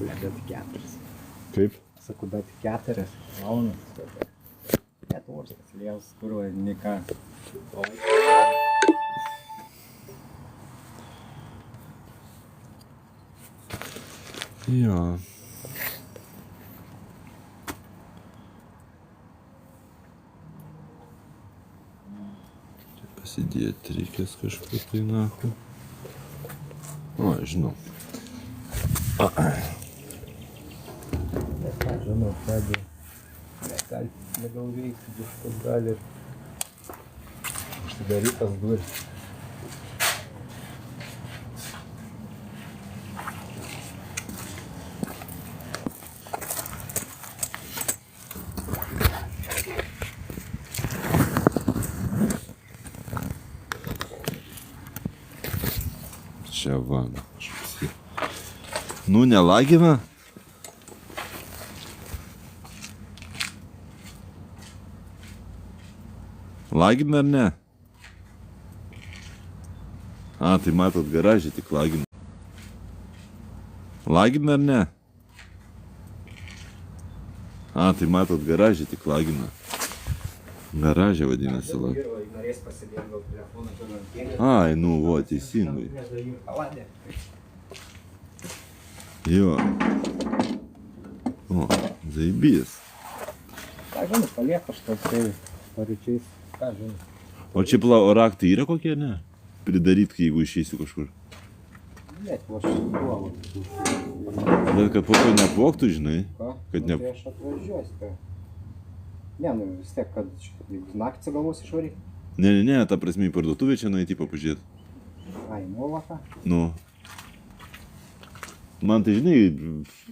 Bet 4. Kaip? Sakau, bet 4 valandas. Lietuviškas lievas, kur nika. Jo. Čia pasidėti reikės kažkur tai nahu. O, žinau. Ką žinau, kad gal labiau veikti, kažkas gali užsidarytas duris. Čia va. Nu, nelagina? Lagina ar ne? A, tai matot, garažė tik lagina. Lagina ar ne? A, tai matot, garažė tik lagina. Garažė vadinasi lagina. Ai, nu, vo, teisingai. Jo. O, zaibys. Ką žinai, palieka šitą tai paryčiais. Ką žinai. O čia raktai yra kokie, ne? Pridaryt, jeigu išeisiu kažkur. Net, aš duomu. Bet kad po to neapvogtų, žinai? Ką? Kad Tai aš atvažiuosiu, ką? Ne, nu vis tiek, kad jeigu naktį galvos išvaryk. Ne, ta prasme į parduotuvę čia nueiti pažiūrėti. Ai, molaka. Nu. Man tai, žinai...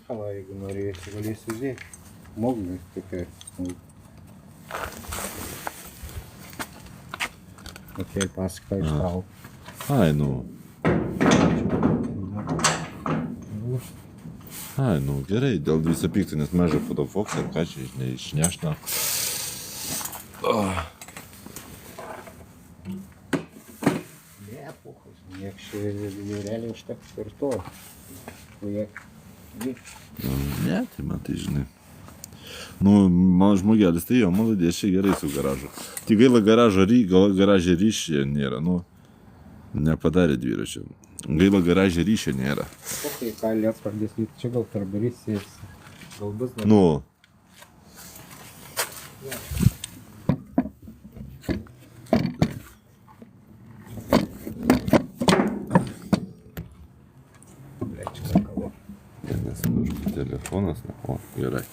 Ką, jeigu norėsi, galėsi žiūrėti. Moglai, tokia... Tokia pasaka ištrau. Ai, nu. Ai, nu, gerai, dėl viso pikto, nes mažą fotofoksą, ką čia, žinai, išnešna. Ne, puchus. Niek čia realiai užteks ir to. Ne, tai man tai, žinai. Nu, man žmogelis, tai jo, maladės, čia gerai su garažu. Tik gaila garažė ryšio nėra, nu, nepadarė dviračio. Gaila garažė ryšio nėra. O tai ką liets pradės lyti, čia gal tarbarys sėsi. Gal bus dar. Nu. Nes mūsų telefonas, o, gerai.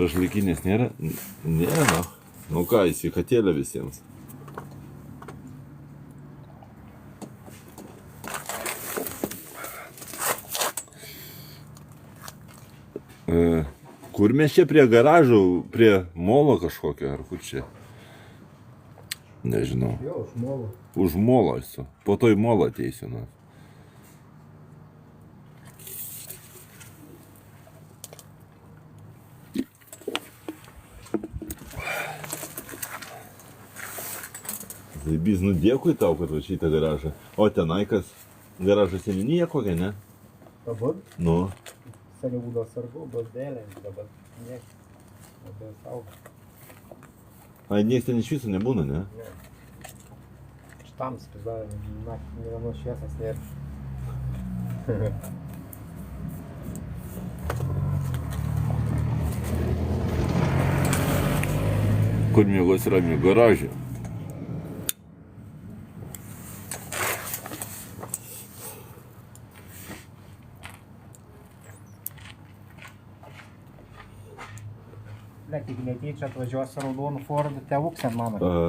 Šašlykinės nėra? Nėra. Nu ką, į sveikatėlę visiems. Kur mes čia prie garažų, prie molo kažkokio, ar kur čia? Nežinau. Jo, už molo. Už molo esu. Po to į molą ateisiu. Nu. Zaibys, nu dėkui tau, kad va šitą garažą. O tenai kas? Garažo seniūnija kokia, ne? Dabar? Nu. Seniau būdavo sargu, bazdėlė, dabar niek. Labai saugo. Ai, nieks ten iš viso nebūna, ne? Ne. Štams, pizda, naktį nė vienos šviesas nėra. Kur mėgos ramiai garažė. Nek, jeigu netyčia atvažiuosi raudonų Fordų tėvuksien mano. Aha.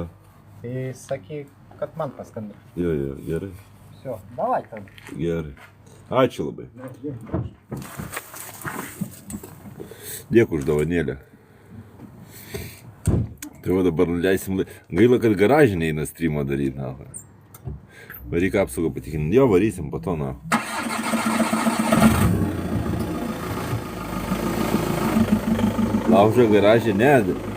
Tai sakyk, kad man paskambina. Jo, gerai. Всё, давай там. Gerai. Ačiū labai. Dėkui už dovanėlę. Tai va dabar leisim... Gaila, kad garažį neina streamą daryti, na. Varyk apsaugą patikinti. Jo, varysim po to, na. Laužo garažė, ne.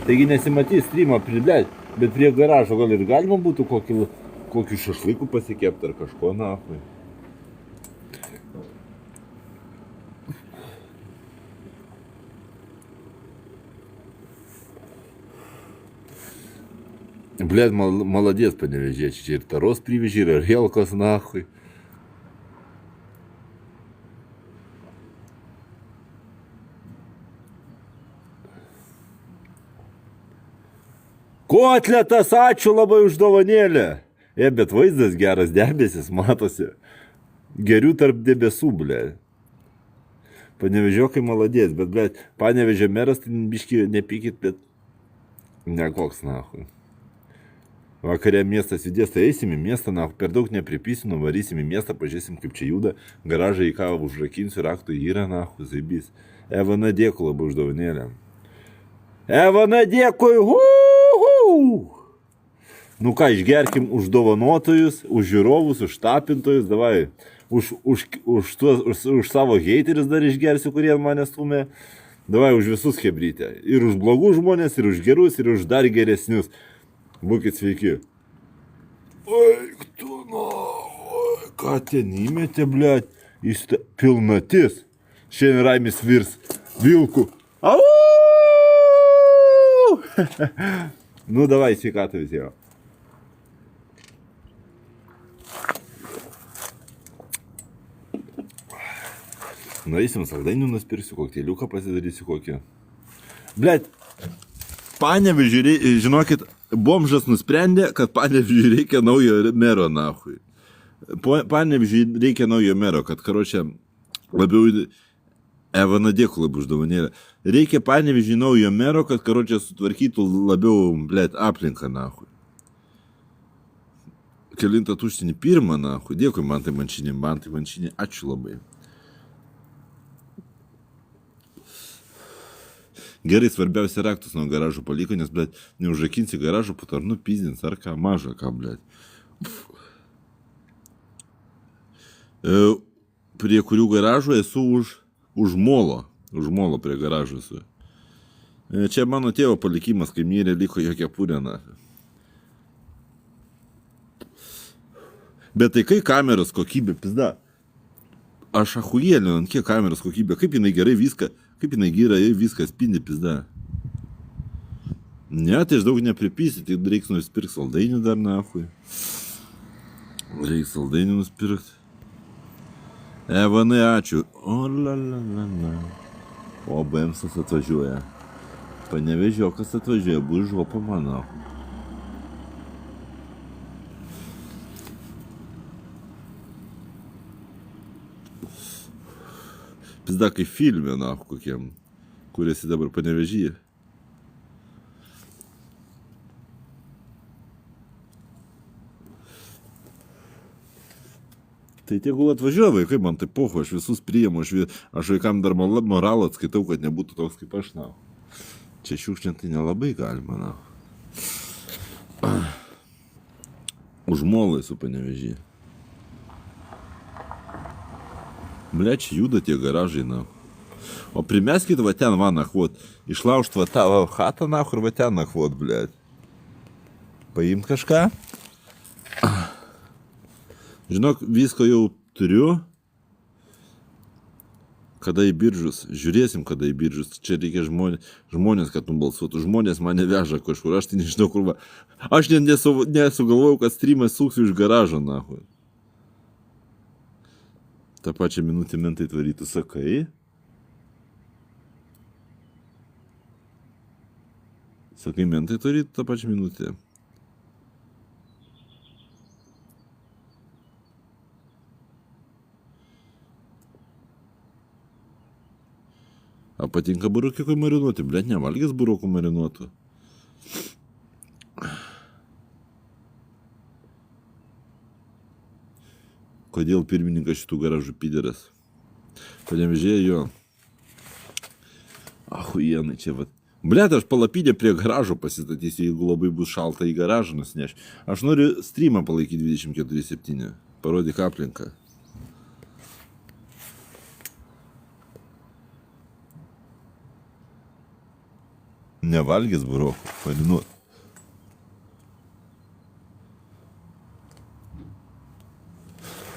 Taigi nesimatys streamą, blėt. Bet prie garažo gal ir galima būtų kokį šašlykų pasikepti ar kažko, nafai. Блядь, молодец, Panevėžiečiai. Čia ir taros privežė, ir helkos, nahui. Kotletas, ačiū labai už dovanėlę. Bet vaizdas geras, debesis, matosi. Geriu tarp debesų, blėt. Panevėžiokai maladės, bet, blėt, Panevėžio meras, tai biški nepykit, bet nekoks, nahui. Vakare miestas judės, tai eisim į miestą, nahui, per daug nepripysim, varysim į miestą, pažiūrėsim, kaip čia juda. Garažą į ką užrakinsiu, raktų yra, nahui, zaibys. Evana, dėkui labai už dovanėlę. Evana, dėkui, Nu ką, išgerkim už dovanotojus, už žiūrovus, už tapintojus, davai, už savo heiterius dar išgersiu, kurie mane stumė. Davai, už visus hebrytę. Ir už blogus žmonės, ir už gerus, ir už dar geresnius. Būkit sveiki. Oi, tu, oi, ką ten įmetė, blėt, pilnatis. Šiandien Raimis virs vilku. Au! Nu, davai, sveikatą visiems. Nueisim saldainių nusipirksiu, kokteiliuką pasidarysiu kokį. Blet, Panevėžiui, žinokit, bomžas nusprendė, kad Panevėžiui reikia naujo mero, nahui. Panevėžiui reikia naujo mero, kad, karočią, labiau... Evana, dėkui labai už dovanėlę. Reikia Panevėžiui naujo mero, kad, karočią, sutvarkytų labiau, blet, aplinką, nahui. Kelintą tuštinį pirmą, nahui. Dėkui, Mantai Mančinį, ačiū labai. Gerai, svarbiausia raktus nuo garažų paliko, nes, blėt, neužrakinsi garažų, po to ar nupizdins, ar ką, mažą ką, blėt. Prie kurių garažų esu už molo prie garažų esu. Čia mano tėvo palikimas, kai mirė, liko jo kepurė, na. Bet tai kai kameros kokybė, pizda. Aš achujelinu, ant kiek kameros kokybė, kaip jinai gerai viską. Kaip jinai gerai viskas spindi, pizda. Ne, tai aš daug nepripysiu, tai reiks nusipirkti saldainių dar, nahui. Reiks saldainių nusipirkti. Evanai, ačiū. O, la. O, BMSas atvažiuoja. Panevėžiokas atvažiuoja, bus žopa, manau. Pizda, kaip filme, na, kokiem, kuriasi dabar Panevėžyje. Tai tegul atvažiuoja vaikai, man tai poho, aš visus priimu, aš vaikam dar moralą atskaitau, kad nebūtų toks kaip aš, na. Čia šiukščiant tai nelabai galima, na. Už molą esu Panevėžyje. Bля, čia juda tie garažai, na. O primeskit va ten, va, nakvot. Išlaužt va tą chatą, na, ir va ten nakvot, bля. Paimt kažką. Žinok, visko jau turiu. Kada į biržus. Žiūrėsim, kada į biržus. Čia reikia žmonės, kad nubalsuotų. Žmonės mane veža kažkur. Aš tai nežinau, kur va. Aš nesugalvojau, kad streamas suksiu iš garažo, na. tą pačią minutę mentai tvarytų sakai. Sakai, mentai tvarytų tą pačią minutę. A patinka burokikui marinuoti? Blet, nevalgęs burokų marinuotų. Kodėl pirmininkas šitų garažų pideras? Panevėžyje jo. Ahuienai čia vat. Blet, aš palapinę prie garažo pasistatysiu, jeigu labai bus šalta į garažą nusineš. Aš noriu streamą palaikyti 24/7. Parodyk aplinką. Nevalgys burokų, padinuot.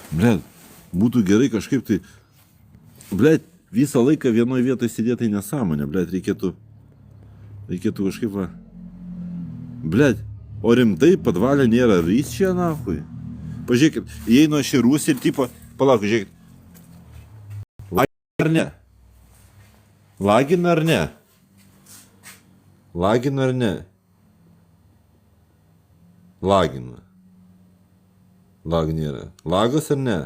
Blet, būtų gerai kažkaip tai... Blet, visą laiką vienoje vietoje sėdėtai nesąmonė, blet, reikėtų kažkaip va... Blet, o rimtai padvalė nėra ryščia, nahui? Pažiūrėkit, įeinu aš į Rusiją ir tipo... Palauk, žiūrėkit. Lagina ar ne? Lagina ar ne? Lagina ar ne? Lagina. Lag nėra. Lagas ar ne?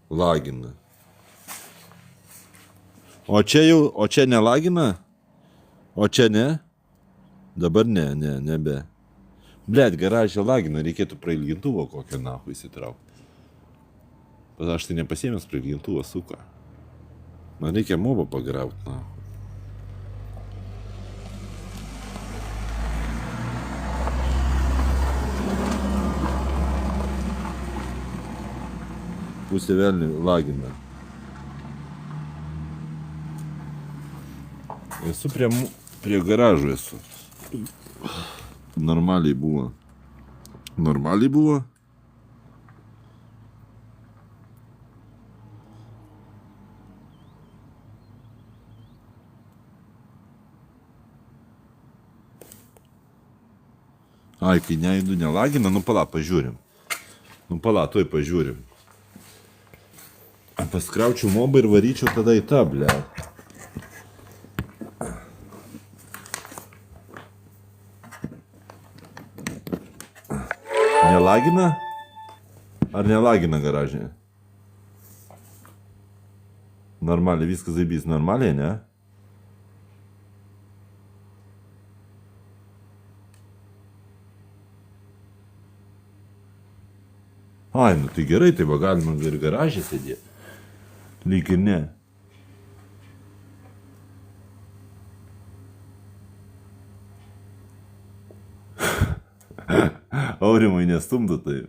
Lagina. O čia nelagina? O čia ne? Dabar ne, nebe. Blet, garažė lagina, reikėtų prailgintuvo kokią nahu įsitraukti. Bet aš tai nepasiėmęs prailgintuvo, suka. Man reikia mobą pagrauti, nahu. Pusė velnį lagina. Esu prie garažo esu. Normaliai buvo. Normaliai buvo? Ai, kai neįdu nelagina, nu pala, pažiūrim. Nu pala, tuoj pažiūrim. Paskraučiau mobą ir varyčiau tada į tą, ble. Nelagina? Ar nelagina garažė? Normaliai, viskas zaibys. Normaliai, ne? Ai, nu tai gerai, tai va galima ir garažė sėdėti. Lyg ir ne. Aurimai nestumdu taip.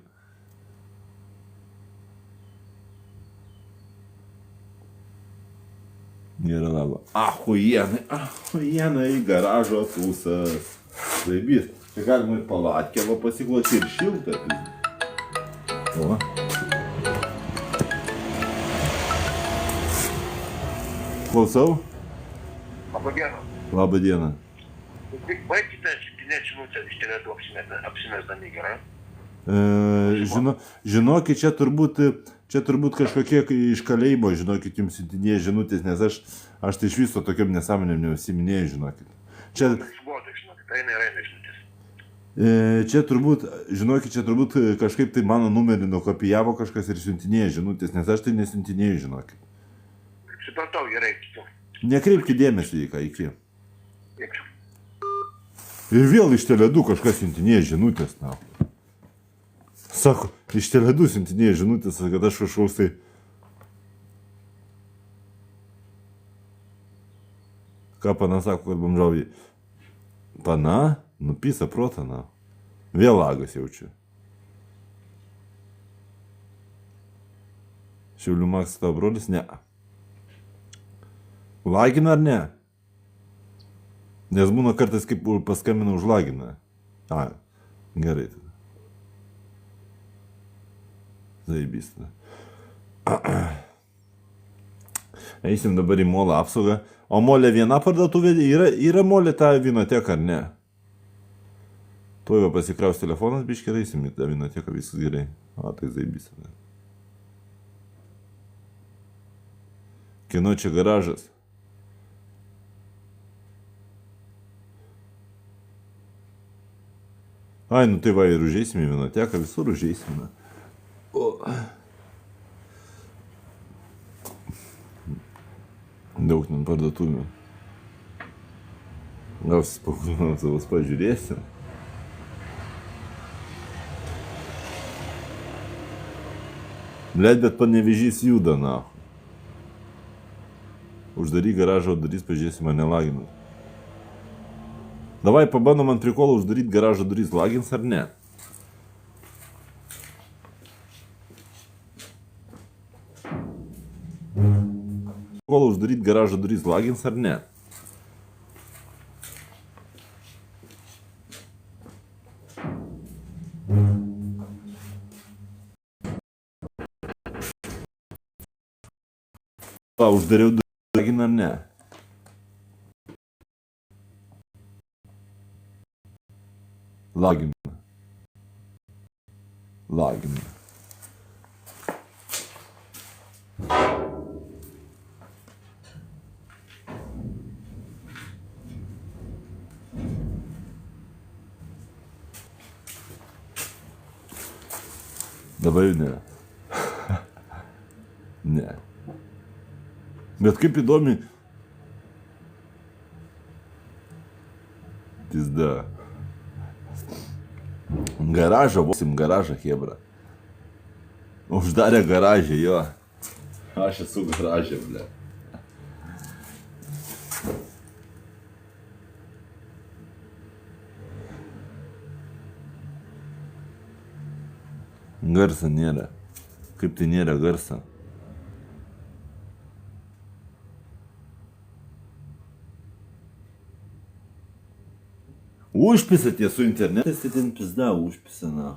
Nėra labo. Ahuienai garažo tūsas. Laibys. Čia galima ir palatkę va pasikloti ir šiltą. O. Klausau? Labą dieną. Labą dieną. Baigkite šitinėt žinutę iš Tele2 apsimesdami, gerai? Žinokit, čia turbūt kažkokie iš kalėjimo, žinokit, jums siuntinėja žinutės, nes aš tai iš viso tokiam nesąmonėm neužsiminėjau, žinokit. Čia eina žinutės. Čia turbūt kažkaip tai mano numerį nukopijavo kažkas ir siuntinėja žinutės, nes aš tai nesiuntinėjau, žinokit. Supratau, gerai. Nekreipkite dėmesį į ką, iki. Dėkui. Ir vėl iš Tele2 kažkas siuntinėja žinutės, na. Sako, iš Tele2 siuntinėja žinutės, kad aš kažkoks tai... Ką pana sako, kad bomžauji? Pana? Nupisa protą, na. Vėl lagas jaučiu. Šiaulių Maksas tavo brolis? Ne. Lagina ar ne? Nes būna kartais kaip paskambina už laginą. A, gerai tada. Zaibys. Eisim dabar į molą apsaugą. O molė viena parduotuvė? Yra molė ta vinoteka ar ne? Tuoj va pasikraus telefonas, biškai eisim į tą vinoteką, viskas gerai. A, tai zaibys. Kieno čia garažas? Ai, nu tai va ir užeisime į vinoteką, visur užeisime. Daug ten parduotuvių. Gal savus pažiūrėsim. Blet, bet Panevėžys juda, na. Uždaryk garažo duris, pažiūrėsim, ar nelaginus. Davai pabandom ant prikolo uždaryti garažo duris, lagins ar ne? kol uždaryti garažo durys lagins ar ne? Va, uždariau durys lagin ar ne? Lagin. Lagin. Dabar jau ne. Ne. Bet kaip įdomi. Pizda. Garažą, vosim garažą, hebra. Uždarė garažę, jo. Aš esu garažė, ble. Garso nėra. Kaip tai nėra garso? Užpisa tie su internetais, tai ten pizda užpisa, na.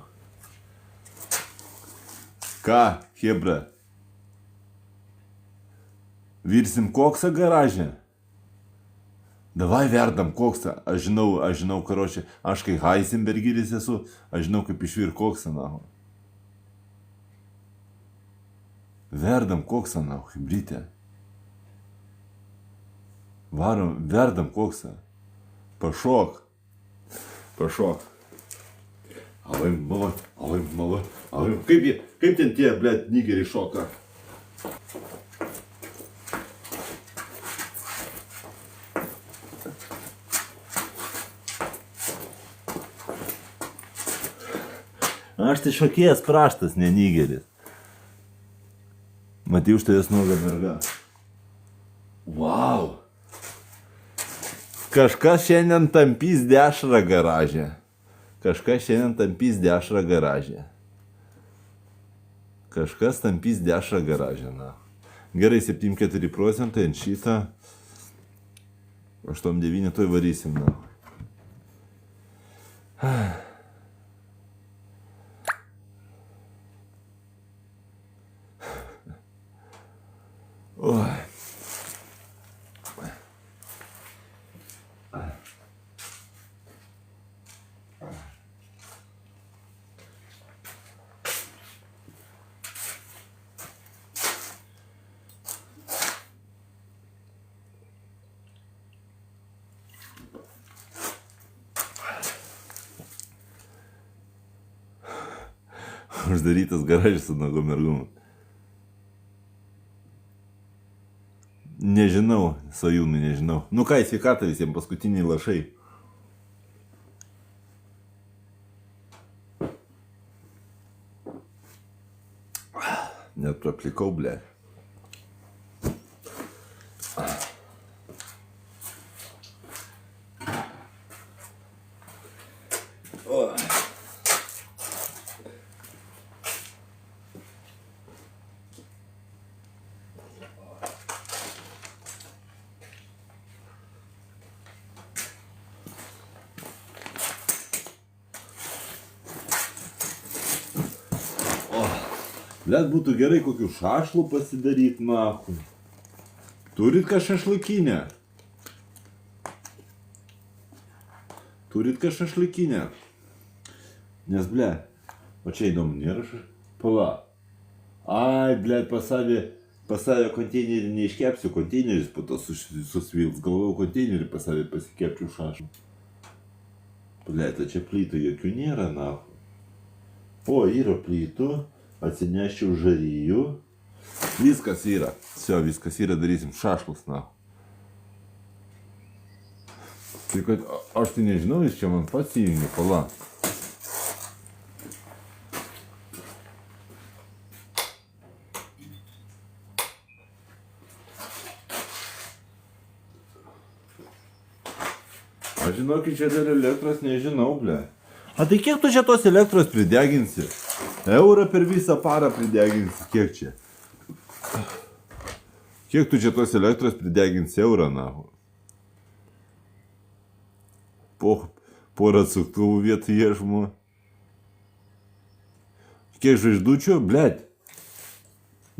Ką, hebra? Virsim koksą garažę? Davai verdam koksą. Aš žinau, karočią, aš kai Heisenbergeris esu, aš žinau, kaip išvir koksą, na. Verdam koksą, na, hibrytę. Varom, verdam koksą. Pašok. Pašok. Avai mala. Kaip ten tie, blėt, nigeriai šoka? Aš tai šokėjas praštas, ne nigeris. Matai, už tavęs nuoga merga. Vau. Kažkas šiandien tampys dešrą garažę. Kažkas tampys dešrą garažę, na. Gerai, 7,4% ant šitą. 8,9 toj varysim, na. Oi. Uždarytas garažas su nuogom mergom. Nežinau, Svajūnai, nežinau. Nu ką, sveikatą visiems, paskutiniai lašai. Net praplikau, ble. Blet, būtų gerai kokių šašlų pasidaryt, nahu. Turit ką šašlikinę? Nes, blet, o čia įdomu, nėra pala. Ai, blet, pas save konteinerį neiškepsiu, konteineris po to susvils. Galvojau konteinerį pas save pasikepčiau šašlų. Blet, čia plytų jokių nėra, nahu. O, yra plytų. Atsineščiau žaryjų. Viskas yra. Viskas yra, darysim šašlus, na. Tai kad aš tai nežinau, jis čia man pats įjungi, pala. Aš žinokit, čia dėl elektros nežinau, ble. A tai kiek tu čia tos elektros prideginsi? Eurą per visą parą prideginsi, kiek čia? Kiek tu čia tos elektros prideginsi eurą, nahu? Porą atsuktuvų vietą iešmo. Kiek žvaigždučių? Blet.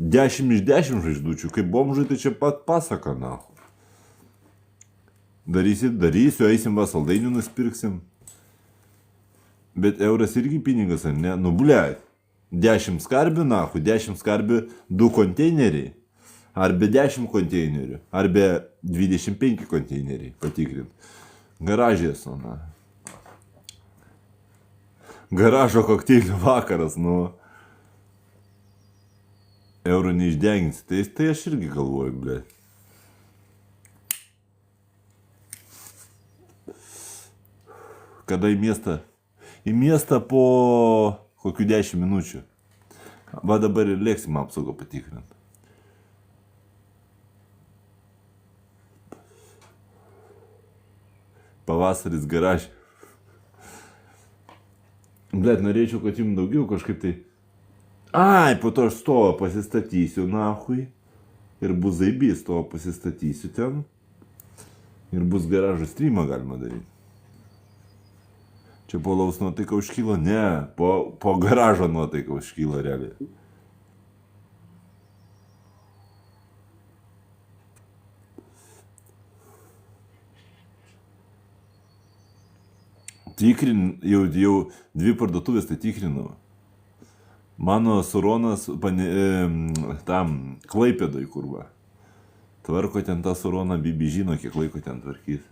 10 iš 10 žvaigždučių. Kaip bomžai, tai čia pat pasaka, nahu. Darysiu, eisim va saldainių nusipirksim. Bet euras irgi pinigas, ar ne? Nu, blet. 10 skarbių, nahu. 10 skarbių 2 konteineriai. Ar be 10 konteinerių. Ar be 25 konteineriai. Patikrint. Garažė esu, na. Garažo kokteilių vakaras, nu. Euro neišdeginsi. Tai aš irgi galvoju, ble. Kada į miestą? Į miestą po kokių 10 minučių. Va dabar ir lėksim apsaugą patikrint. Pavasaris garažė. Blet, norėčiau, kad jums daugiau kažkaip tai... Ai, po to aš stovą pasistatysiu, nahui. Ir bus zaibys, stovą pasistatysiu ten. Ir bus garažo streamą galima daryti. Čia po laus nuotaika užkylo? Ne, po garažo nuotaika užkylo realiai. Jau 2 parduotuvės tai tikrinau. Mano Suronas tam Klaipėdoj kurva. Tvarko ten tą Suroną, Bibi žino, kiek laiko ten tvarkys.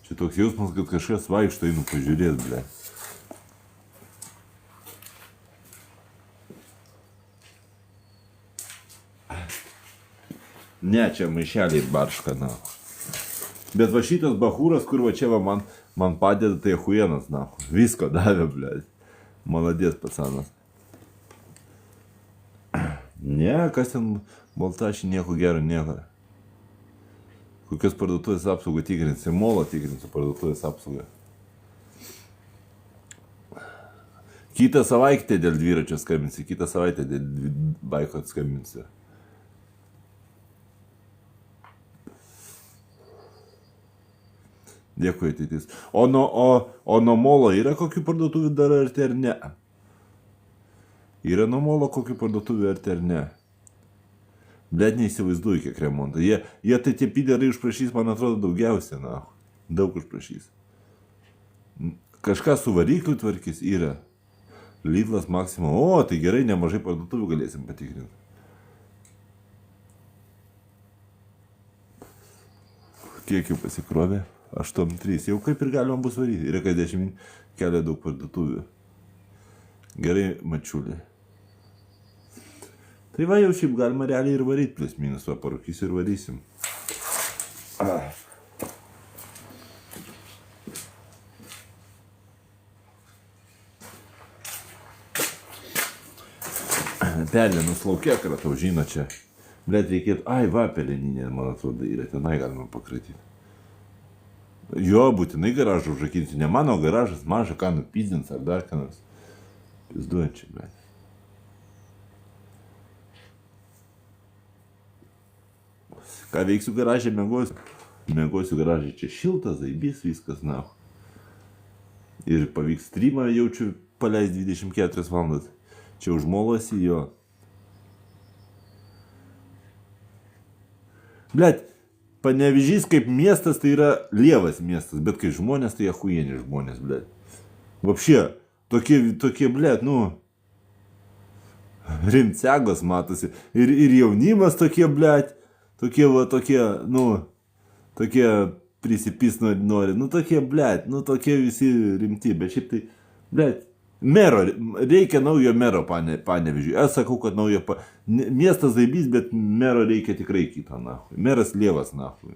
Čia toks jausmas, kad kažkas vaikšto, einu pažiūrėt, ble. Ne, čia maišeliai barška, na. Bet va šitas bahūras, kur va čia va man padeda, tai achuienas, na. Visko davė, blėt. Maladės pasanas. Ne, kas ten Baltašį, nieko gero, nieko. Kokios parduotuvės apsaugą tikrinsi? Molą tikrinsiu parduotuvės apsaugą. Kitą savaitę dėl dviračio skambinsi, kitą savaitę dėl baiko skambinsi. Dėkui, ateitis. O nuo molo yra kokių parduotuvių dar arti ar ne? Yra nuo molo kokių parduotuvių arti ar ne? Bet neįsivaizduoju kiek remontą. Jie tai tie piderai užprašys, man atrodo, daugiausia, na. Daug užprašys. Kažką su varikliu tvarkys yra. Lidlas, Maxima. O, tai gerai, nemažai parduotuvių galėsim patikrinti. Kiek jau pasikrovė? 8-3. Jau kaip ir galima bus varyti. Yra kas 10 kelia daug parduotuvių. Gerai, mačiulė. Tai va jau šiaip galima realiai ir varyti plus minus. Va, parūkysiu ir varysim. Pelenus laukia, kad tau žino čia. Blet, reikėtų... Ai, va, peleninė, man atrodo, yra. Tenai galima pakratyti. Jo, būtinai garažą užrakinsiu. Ne mano garažas, mažą ką nupizdins ar dar ką nors. Pizduojančiai, blet. Ką veiksiu garažė, mėgosiu. Mėgosiu garažė, čia šiltas, zaibys, viskas, na. Ir pavyks streamą jaučiu paleis 24 valandas. Čia užmolosi jo. Blet, Panevežys kaip miestas tai yra lievas miestas, bet kai žmonės tai achuieni žmonės, blet. Vapšė, tokie, blet, nu, rimcegos matosi. Ir jaunimas tokie, blet, tokie, nu, tokie prisipis nori, nu, tokie, blet, nu, tokie visi rimti, bet šiaip tai, blet, mero, reikia naujo mero Panevežiui. Aš sakau, kad naujo miestas zaibys, bet mero reikia tikrai kito, nahui. Meras lievas, nahui.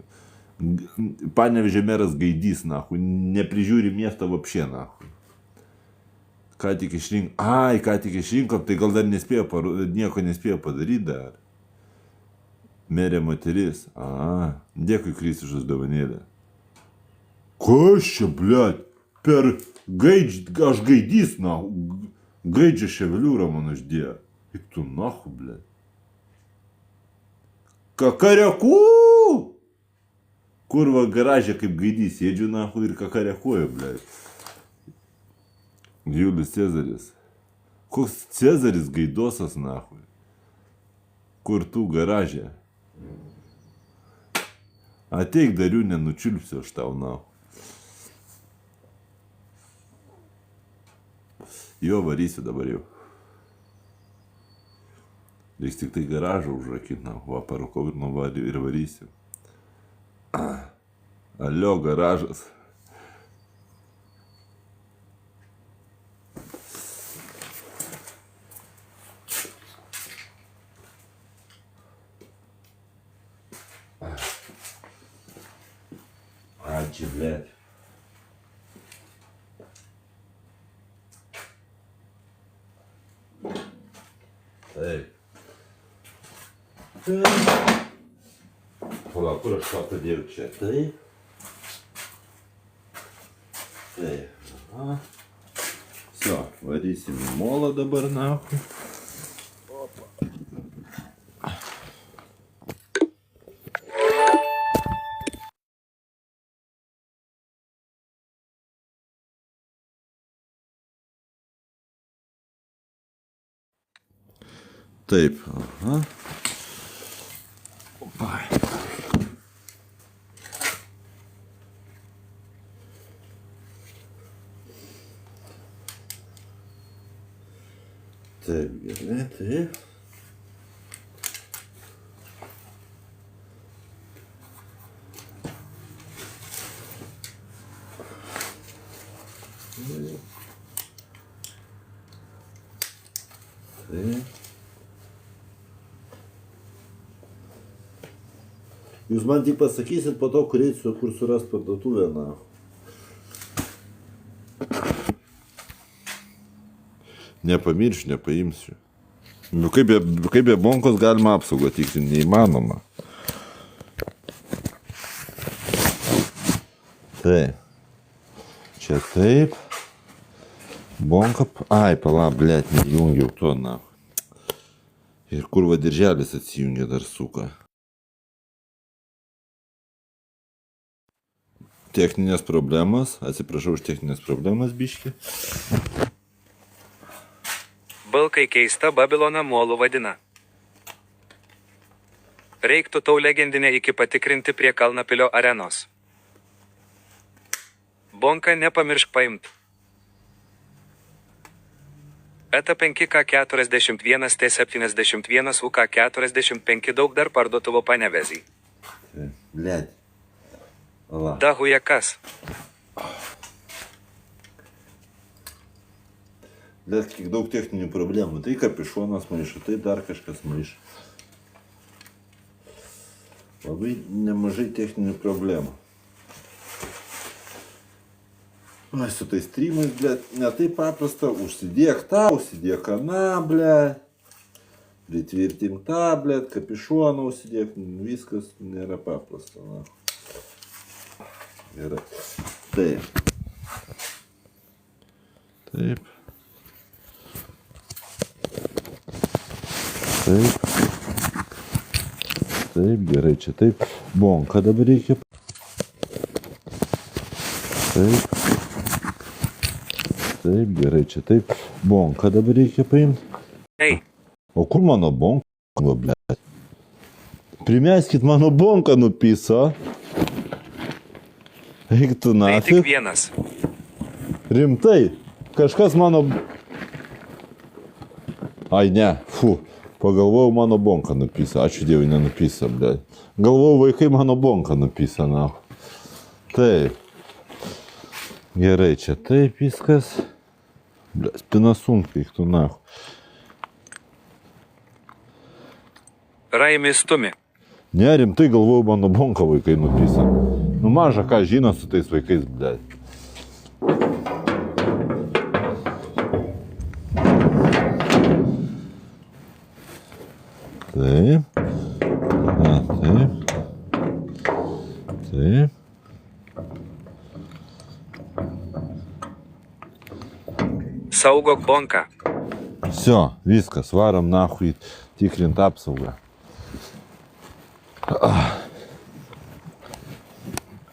Panevežio meras gaidys, nahui. Neprižiūri miestą vapšė, nahui. Ką tik išrinkom, tai gal dar nieko nespėjo padaryti dar. Merė moteris. Dėkui, Kristus, už dovanėlę. Kas čia, blet? Per aš gaidys, na, gaidžia ševeliūrą man uždėjo. Eik tu nahu, blėt. Kakariakų! Kurva garažė kaip gaidys, sėdžiu nahu ir kakariakuoju, blėt. Julius Cezaris. Koks Cezaris gaidosas, nahu? Kur tu garažė? Ateik dariu, nenučiulpsiu aš tau, nahu. Jo, varysiu dabar jau. Reiks tik tai garažą užrakint, va, parūkau ir varysiu. Alio, garažas. Ačiū, blėt. Taip. Pala, kur aš ką padėjau čia? Taip. Taip. Aha. Все, varysim į molą dabar, nahu. Taip, aha. Opa. Taip, gerai, taip. Taip. Jūs man tik pasakysit po to, kur eisiu, kur surast parduotuvę, nahu. Nepamiršiu, nepaimsiu. Nu, kaip be bonkos galima apsaugą tikrinti, neįmanoma. Taip. Čia taip. Bonka. Ai, pala, blėt, nejungiau to, nahu. Ir kur va dirželis atsijungia dar suka. Techninės problemas. Atsiprašau už techninės problemas, biški. Balkai keista Babiloną molų vadina. Reiktų tau legendinę iki patikrinti prie Kalnapilio arenos. Bonką nepamiršk paimt. ETA 5K41 T71 UK45 daug dar parduotuvo Panevėžy. Blėt. Dahuje kas? Bet kiek daug techninių problemų. Tai kapišonas maišo, tai dar kažkas maišo. Labai nemažai techninių problemų. Ai, su tais streamais, blėt, ne taip paprasta. Užsidėk tą, užsidėk aną, blėt. Pritvirtink tą, blėt, kapišoną užsidėk. Viskas nėra paprasta, na. Gerai. Taip. Taip. Taip. Taip, gerai, čia taip. Bonką dabar reikia. Taip. Taip, gerai, čia taip. Bonką dabar reikia paimti. Ei. O kur mano bonka, blėt? Primeskit mano bonką nupiso. Eik tu Tai tik nafig. vienas. Rimtai. Kažkas mano... Ai, ne. Fu. Pagalvojau, mano bonką nupiso. Ačiū Dievui, nenupiso, blėt. Galvojau, vaikai mano bonką nupiso, na. Taip. Gerai, čia taip viskas. Blėt, spina sunkiai, eik tu nahu. Raimi stumi. Ne, rimtai galvojau, mano bonką vaikai nupiso. Nu maža ką žino su tais vaikais, blėt. Taip. Na, taip. Taip. Saugok bonką. Все, viskas, varom nahui tikrint apsaugą.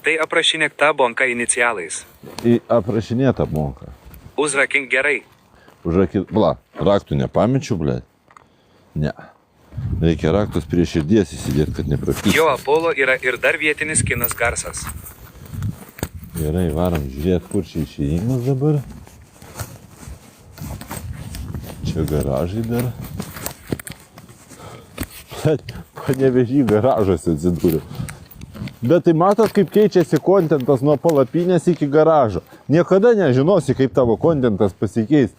Tai aprašinėk tą bonką inicialais. Aprašinėta bonka. Užrakink gerai. Užrakint, raktų nepamečiu, blėt. Ne. Reikia raktus prie širdies įsidėti, kad neprapysiu. Jo Apolo yra ir dar vietinis kinas garsas. Gerai, varom žiūrėti, kur čia išėjimas dabar. Čia garažai dar. Panevėžy garažuose atsidūriu. Bet tai matot, kaip keičiasi kontentas nuo palapinės iki garažo. Niekada nežinosi, kaip tavo kontentas pasikeis.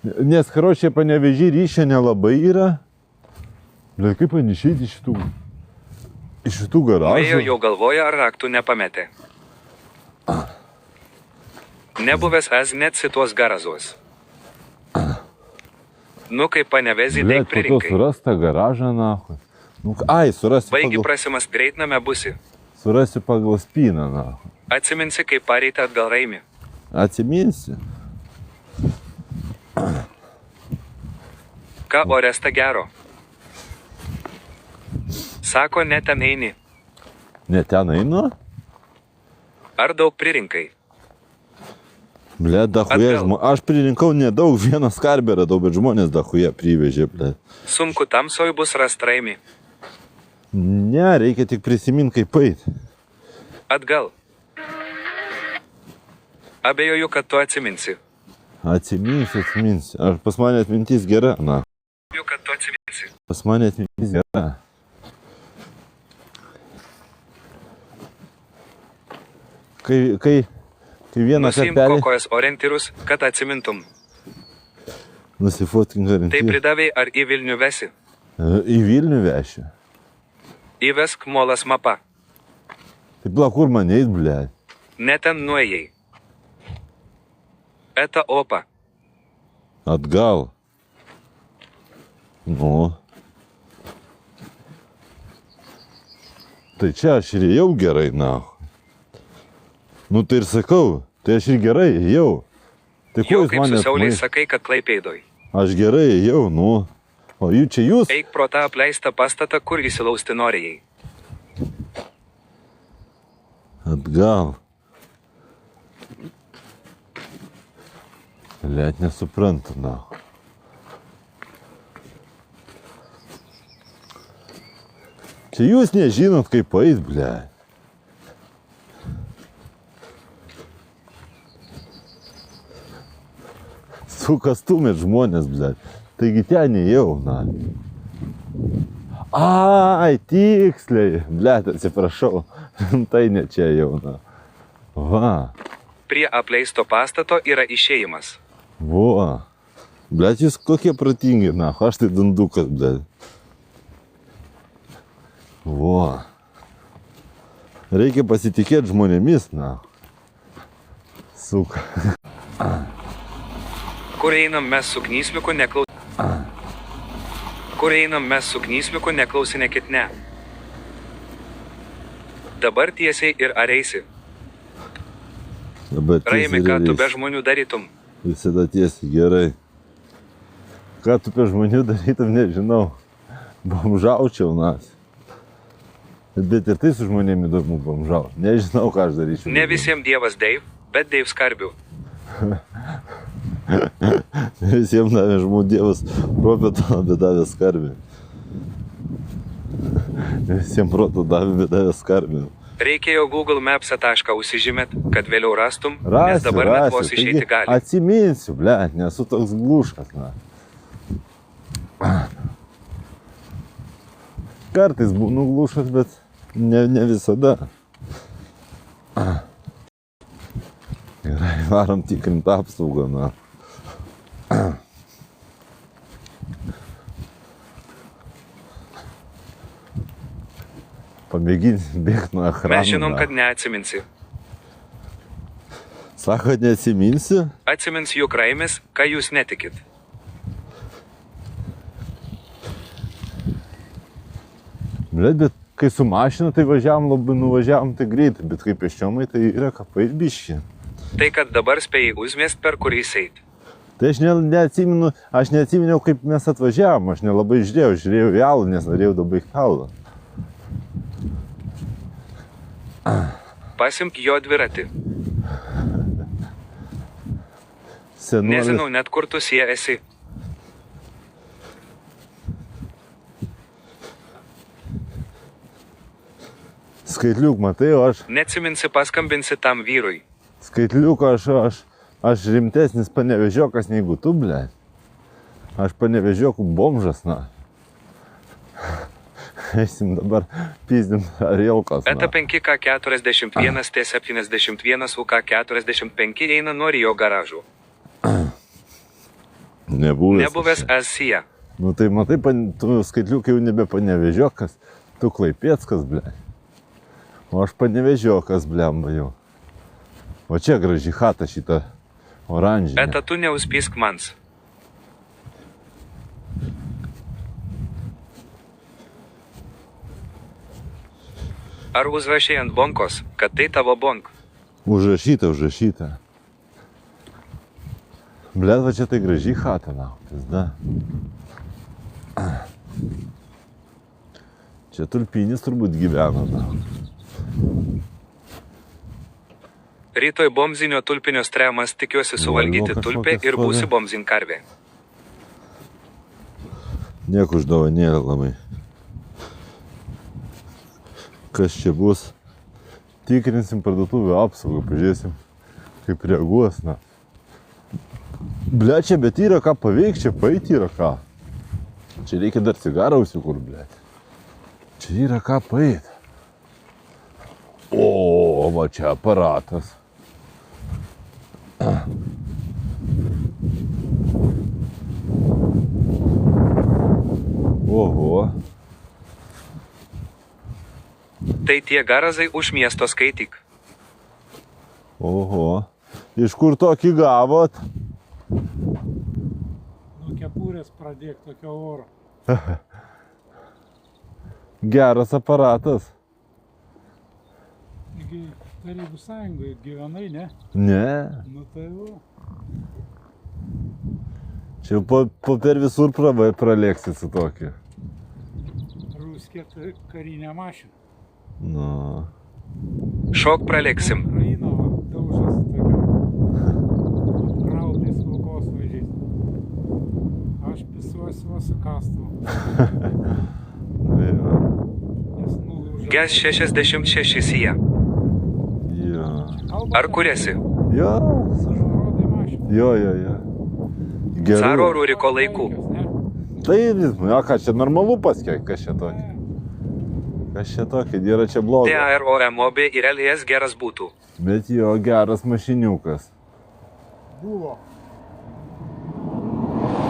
Nes, karočiai, Panevėžy ryšio nelabai yra. Bet kaip man išeiti iš šitų garažų? Vėjo jau galvoja, ar raktų nepametė. Nebuvęs es net šitos garazuos. Nu, kaip Panevėžį teik pririnkai. Suras tą garažą, nahui. Ai, surasi Baigi prasimas greitname busi. Surasi pagal spyną, nahui. Atsiminsi, kaip pareitą atgal Raimi. Atsiminsi. Ką Oresta gero? Sako, ne ten eini. Ne ten einu? Ar daug pririnkai? Ble, dachuje, aš pririnkau nedaug, vieną skarbę radau, bet žmonės dachuje privežė, ble. Sunku tamsoj bus rast Raimi. Ne, reikia tik prisiminti, kaip eit. Atgal. Abejoju, kad tu atsiminsi. Atsiminsiu. Aš pas mane atmintis gera, na. Abejoju, kad tu atsiminsi. Pas mane atmintis gera. Kai vieną Nusiimk kartelį... kokojas orientyrus, kad atsimintum. Nusifotink orientyrus. Tai pridavai ar į Vilnių vesi? Į Vilnių vešiu. Įvesk molas mapa. Tai kur man eit, ble? Ne ten nuėjai. Eta opa. Atgal. Nu. Tai čia aš ir ėjau gerai, na. Nu tai ir sakau, tai aš ir gerai ėjau. Tai Jau kaip su Sauliai sakai, kad Klaipėdoj. Aš gerai ėjau, nu. O čia jūs? Eik pro tą apleistą pastatą, kur įsilausti norėjai. Atgal. Net nesuprantu, na. Čia jūs nežinot, kaip eit, ble. Suka stumėt žmonės, ble. Taigi ten ėjau, na. Ai, tiksliai. Ble, atsiprašau. Tai ne čia jau, na. Va. Prie apleisto pastato yra išėjimas. Va. Ble, jūs kokie protingi, na. Aš tai dandukas, ble. Va. Reikia pasitikėti žmonėmis, na. Suka. Kur einam mes su knysliuku neklausinėkit ne. Dabar tiesiai ir ar eisi. Raimi, ką tu be žmonių darytum? Visada tiesiai, gerai. Ką tu be žmonių darytum, nežinau. Bomžaučiau, nas. Bet ir tai su žmonėm įdomu bomžau. Nežinau, ką aš daryčiau. Ne visiems Dievas Deiv, bet Deiv skarbių. Visiems davė žmonių Dievas propėto, bet davė skarbį. Visiems proto davė, bet davė skarbį. Reikėjo Google Maps tašką užsižymėt, kad vėliau rastum, nes dabar net vos išeiti gali. Atsiminsiu, ble, nesu toks gluškas, na. Kartais būnu gluškas, bet ne visada. Gerai, varom tikrint apsaugą, na. Pamėginsim bėgti nuo ekrano. Mes žinom, kad neatsiminsi. Sako, neatsiminsi? Atsimins juk Raimis, ką jūs netikit. Bet kai su mašina, tai nuvažiavom tai greitai, bet kai pėsčiomai, tai yra ką pait biškį. Tai kad dabar spėjai užmest, per kurį eit. Tai aš neatsiminiau, kaip mes atvažiavom, aš nelabai žiūrėjau į alų, nes norėjau dabaigti alą. Pasimk jo dviratį. Senuolis. Nežinau net kur tu sie esi. Skaitliuk, matai, o aš... Neatsiminsi, paskambinsi tam vyrui. Skaitliuk, aš rimtesnis panevežiokas negu tu, ble. Aš panevežiokų bomžas, na. Eisim dabar pizdim Arielkos, na. ETA 5K41 T71 UK45 eina nuo Rio garažų. Nebuvęs Azija. Nu tai matai, tu skaitliuk jau nebe panevežiokas, tu Klaipėdskas, ble. O aš panevežiokas, blemba jau. O čia graži chata šita oranžinė. ETA tu neužspysk mans. Ar užrašei ant bonkos, kad tai tavo bonk? Užrašyta. Blet, va čia tai graži chata, na, pizda. Čia tulpinis turbūt gyvena, na. Rytoj bomzinio tulpinio stremas, tikiuosi suvaldyti tulpę ir būsi bomzin karvė. Nieko už dovanėlę labai. Kas čia bus? Tikrinsim parduotuvę apsaugą, pažiūrėsim, kaip reaguos, na. Ble, čia bet yra ką paveikti, čia paeiti yra ką. Čia reikia dar cigarą užsikur, ble. Čia yra ką paeiti. O, va čia aparatas. Oho. Tai tie garazai už miesto skaityk. Oho. Iš kur tokį gavot? Nuo kepurės pradėk tokio oro. Geras aparatas. Taigi Tarybų sąjungoje gyvenai, ne? Ne. Nu tai va. Čia per visur pralėksi su tokiu. Ruskė karinė mašina. Nu. Šok pralėksim. Ukraina va, daužasi tokiu apkrautais kulkosvaidžiais. Aš pisuosiu va su kastuvu. Nes nulūžė. GES 66 sija. Jo. Ar kuriasi? Jo. Rodai mašina. Jo. Caro Ruriko laikų. Tai, o ką čia normalu paskiek, kas čia tokį? Kas čia tokį, yra čia blogas. TAROMOB ir LS geras būtų. Bet jo, geras mašiniukas. Buvo.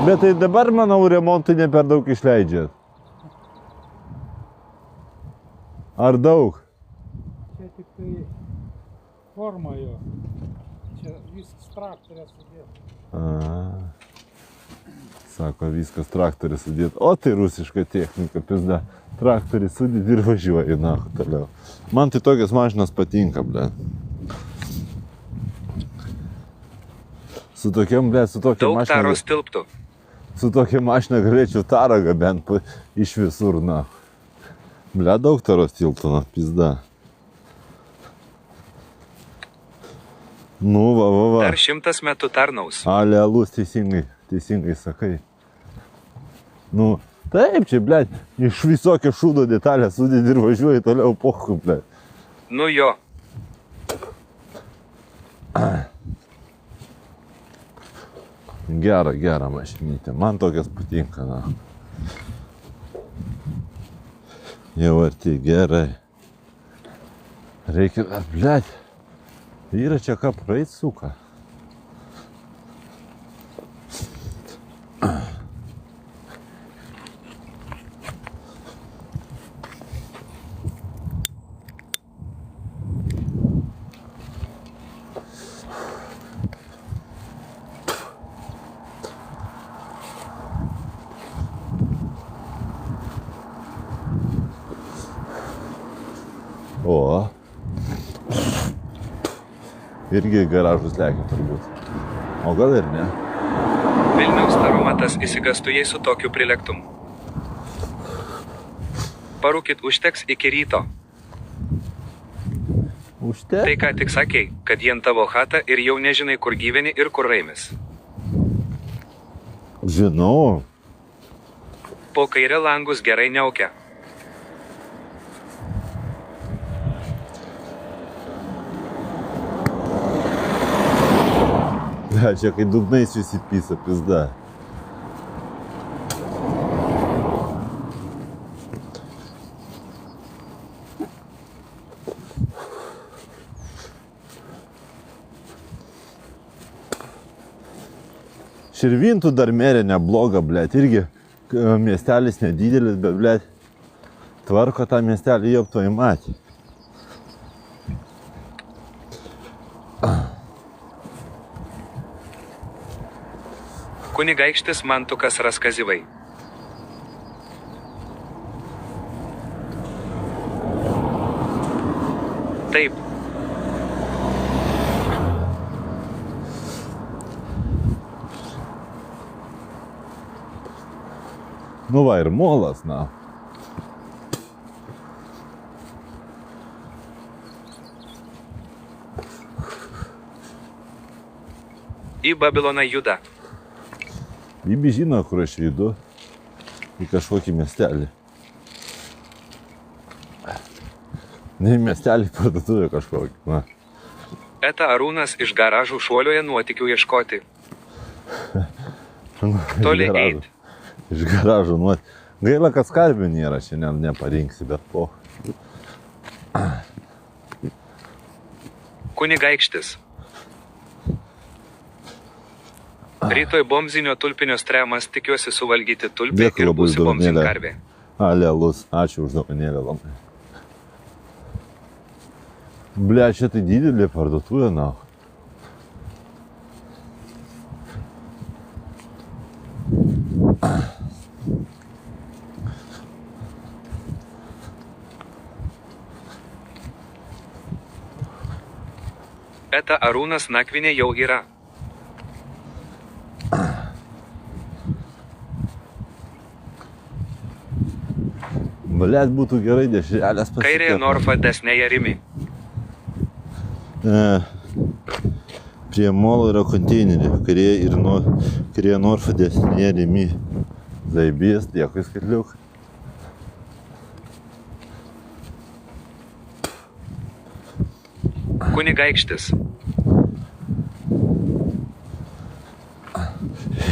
Bet tai dabar, manau, remontui ne per daug išleidžiat. Ar daug? Čia tik tai forma jo. Čia viskas traktorė sudėta. Sako, viskas traktorį sudėt. O tai rusiška technika, pizda. Traktorį sudėt ir važiuoja, na, toliau. Man tai tokias mašinas patinka, ble. Su tokiam, ble, su tokia Daug mašina... taros tilptų. Su tokia mašina galėčiau tarą gabent iš visur, na. Ble, daug taros tilptų, na, pizda. Nu, va. Dar 100 metų tarnaus. Alelus, teisingai sakai. Nu, taip čia, blėt, iš visokio šūdo detalę sudėdi ir važiuoji toliau pochu, blėt. Nu jo. Gera mašinytė, man tokias patinka, na. Jau arti, gerai. Reikia, blėt, yra čia ką praeit, suka. O. Irgi garažus lekia turbūt. O gal ir ne. Vilniaus taromatas įsigastų, jei su tokiu prilektum. Parūkit užteks iki ryto. Užtek? Tai ką tik sakei, kad jien tavo chata ir jau nežinai, kur gyveni ir kur raimis. Žinau. Po kairę langus gerai neukia. Ne, čia kai dugnais visi pisa, pizda. Širvintų dar merė nebloga, blėt, irgi miestelis nedidelis, bet, blėt, tvarko tą miestelį jau to įmatė. Kunigaikštis Mantukas Raskazivai. Taip. Nu va, ir molas, na. Į Babiloną juda. Bibi žino, kur aš judu. Į kažkokį miestelį. Ne į miestelį, parduotuvę kažkokį, na. Eta Arūnas iš garažų šuolioje nuotykių ieškoti. Toli eit. Iš garažų nuotykių. Gaila, kad skarbių nėra, šiandien neparinksi, bet po. Kunigaikštis. Rytoj bomzinio tulpinio stremas, tikiuosi suvaldyti tulpę ir būsi bomzinkarvė. Alelus, ačiū už dovanėlę labai. Ble, čia tai didelė parduotuvė, na. Eta Arūnas nakvinė jau yra. Blet, būtų gerai dešrelės pasikėti. Kairėje Norfa, desnėje Rimi. Prie molo yra konteinerį. Kairėje Norfa, desnėje Rimi. Zaibės, dėkui skatliuk. Kunigaikštis.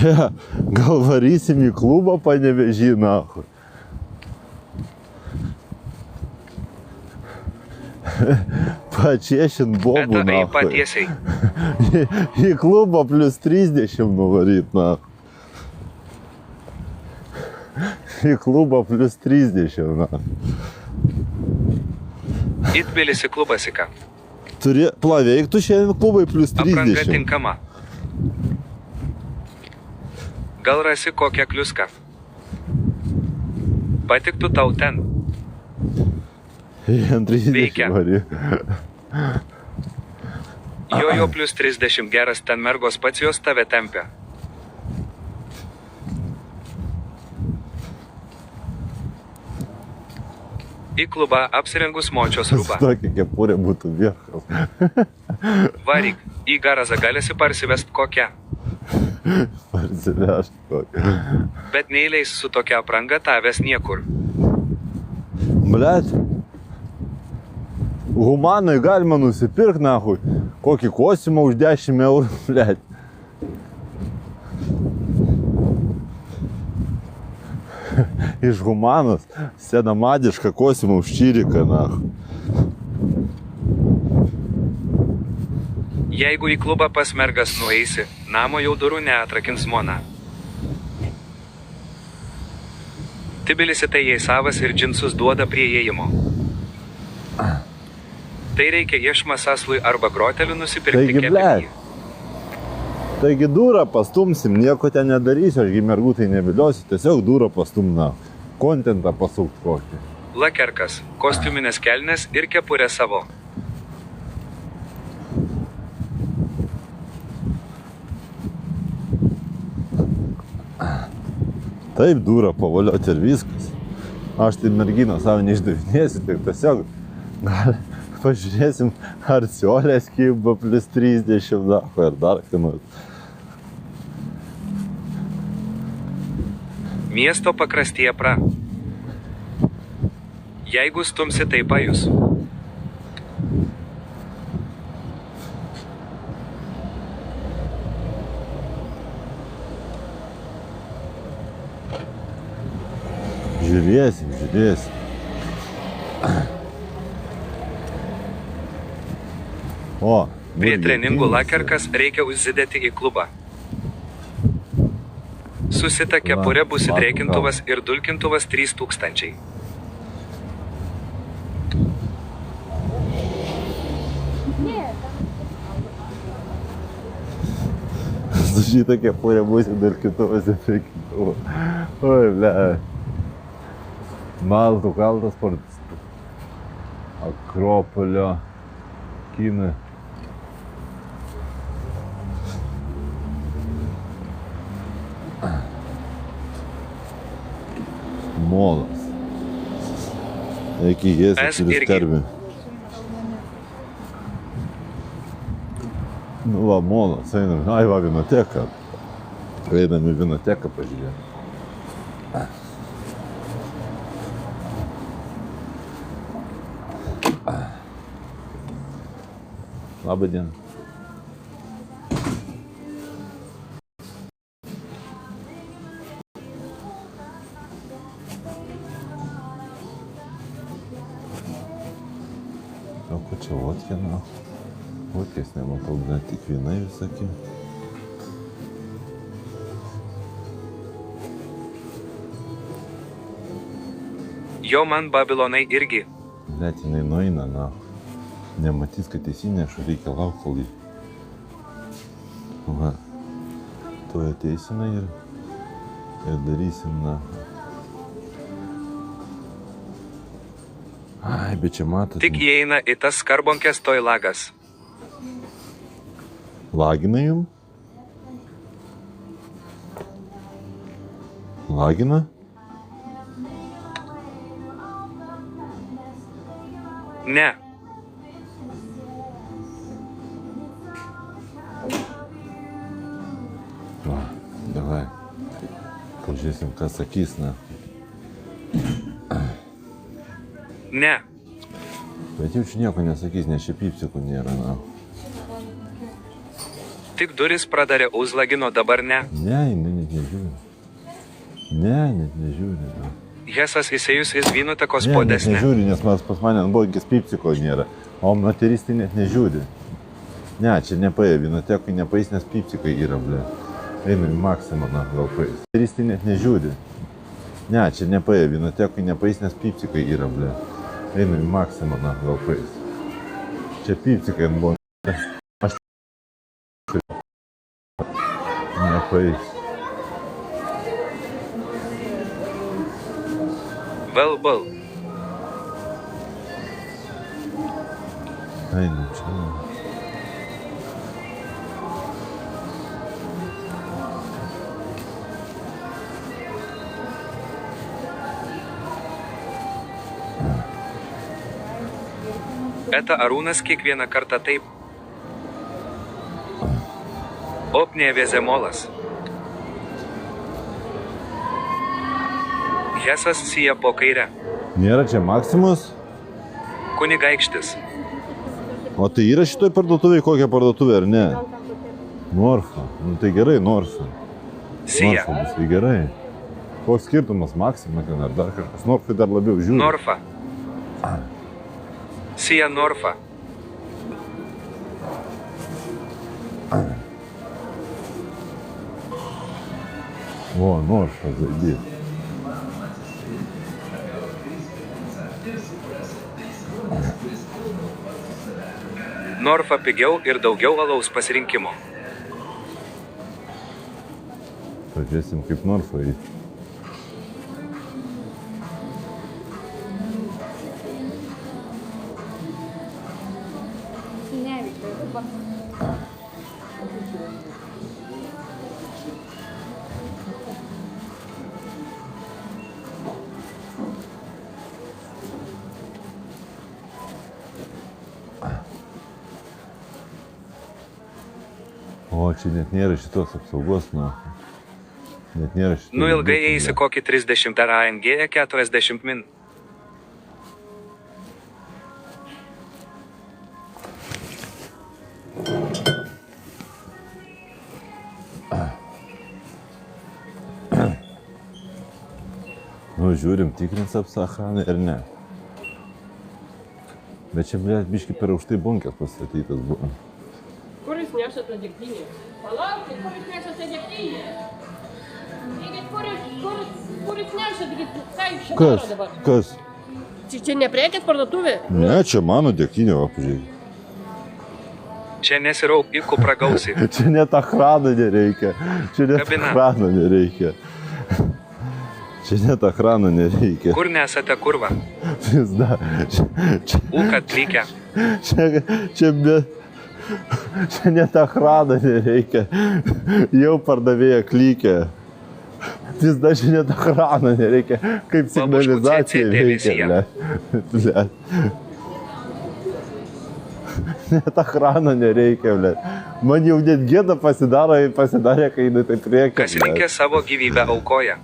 Ja, gal varysim į klubą Panevėžį, nahu. Pačiešint bobų, Eta į nahu. patiesiai. Į klubą plus 30 nuvaryt, nahu. Į klubą plus 30, nahu. Į Tbilisį klubasiką. Plaveiktų šiandien klubai plus 30. Apranga tinkama. Gal rasi kokią kliuską? Patiktų tau ten. Ant 30 Veikia. vary. Jo plus 30 geras, ten mergos pats jos tave tempia. Į klubą apsirengus močios rūbą. Tokia kepurė būtų viekas. Varyk, į garazą galėsi parsivest kokią. Parsivešt kokią. Bet neįleis su tokia apranga tavęs niekur. Blet. Humanai galima nusipirkt, nahui. Kokį kostiumą už 10 eurų, blet. Iš Humanos senamadišką kostiumą už čiriką, nahui. Jeigu į klubą pas mergas nueisi, namo jau durų neatrakins mona. Tbilisi tai jai savas ir džinsus duoda prie įėjimo. Tai reikia iešmasaslui arba grotelių nusipirkti kepinį. Taigi durą pastumsim, nieko ten nedarysiu, ašgi mergų tai neviliosiu, tiesiog durą pastumna. Kontentą pasukt kokį. Lakerkas, kostiuminės kelnes ir kepurė savo. Taip, durą pavalioti ir viskas. Aš tai merginą savo neišdavinėsiu, tik tiesiog gal pažiūrėsim, ar siolės kyba plus 30 dako ir dar ką nors. Miesto pakrastyje Jeigu stumsi, tai pajus. Žiūrėsim. O, Prie treningų lakerkas reikia užsidėti į klubą. Susita kepurė bus drėkintuvas ir dulkintuvas 3000. Su šitą kepurę bus dulkintuvas ir drėkintuvas. Oi, ble. Maltų kaltas sportas. Akropolio kinai. Molas. Iki jėsis ir skarbi. Nu va, molas, einam. Ai va, vinoteka. Einam į vinoteką pažiūrėti. Labą dieną. O ko čia vodkė, na? Vodkės nematau, bet tik vynai visokie. Jo man Babilonai irgi. Net jinai nueina, na. Nematys, kad jis įneša, reikia laukti, kol jį. Va. Tuoj ateisime ir darysim, na. Ai, bet čia matot. Tik įeina į tas skarbonkės toj lagas. Lagina jum? Lagina? Ne. Va, davai. Pažiūrėsim, ką sakys, na. Ne. Bet jau čia nieko nesakys, nes čia pipsikų nėra, na. Tik duris pradarė Uzlagino, dabar ne. Ne, net nežiūri. Net nežiūri, na. Hesas įsėjusis vynutekos Net podesnė. nežiūri, nes pas mane buvo gis pipsiko nėra. O moteristai net nežiūri. Ne, čia nepaėjo, vinotekui nepaės, nes pipsikai yra, ble. Einam į Maksimą, na, gal paės. Moteristai net nežiūri. Ne, čia nepaėjo, vinotekui nepaės, nes pipsikai yra, ble. Einam į Maksimą, na, gal paės. Čia pipsikai buvo. Aš nepaės. Bal. Einam čia. Eta Arūnas kiekvieną kartą taip. Opnė Vėzemolas. Hesas sija po kairę. Nėra čia Maksimus? Kunigaikštis. O tai yra šitoj parduotuvėje kokia parduotuvė, ar ne? Norfa. Nu tai gerai, Norfa. Sija. Norfa, visai gerai. Koks skirtumas Maksima ten ar dar kažkas? Norfai dar labiau žiūri. Norfa. Sija Norfa. O, Norfa, zaidė. Norfa pigiau ir daugiau alaus pasirinkimo. Pažiūrėsim kaip Norfa į. čia net nėra šitos apsaugos, nu. Net nėra šitos. Nu ilgai eisi kokį 30 ANG 40 min. Nu, žiūrim, tikrins apsachranai ar ne. Bet čia, blėt, biški per aukštai bunkės pastatytas buvo. Kur jūs nešate degtinę? Palaukit, kur jūs nešate degtinę? Taigi, kur jūs nešate, ką jūs čia daro dabar? Kas? Čia ne prekės parduotuvė? Ne, čia mano degtinė, va, pažiūrėk. Čia nesirauk, įku pragausi. Čia net achraną nereikia. Čia net Kabina. achraną nereikia. Čia net achraną nereikia. Kur nesate kurva? Pizda. Ūka atvykę. Čia net achraną nereikia. Jau pardavėja klykia. Pizda, čia net achraną nereikia. Kaip signalizacija veikia. Blet. Net achraną nereikia, blet. Man jau net gėda pasidarė, kai jinai taip reikia. Kas rinkė savo gyvybę aukoja.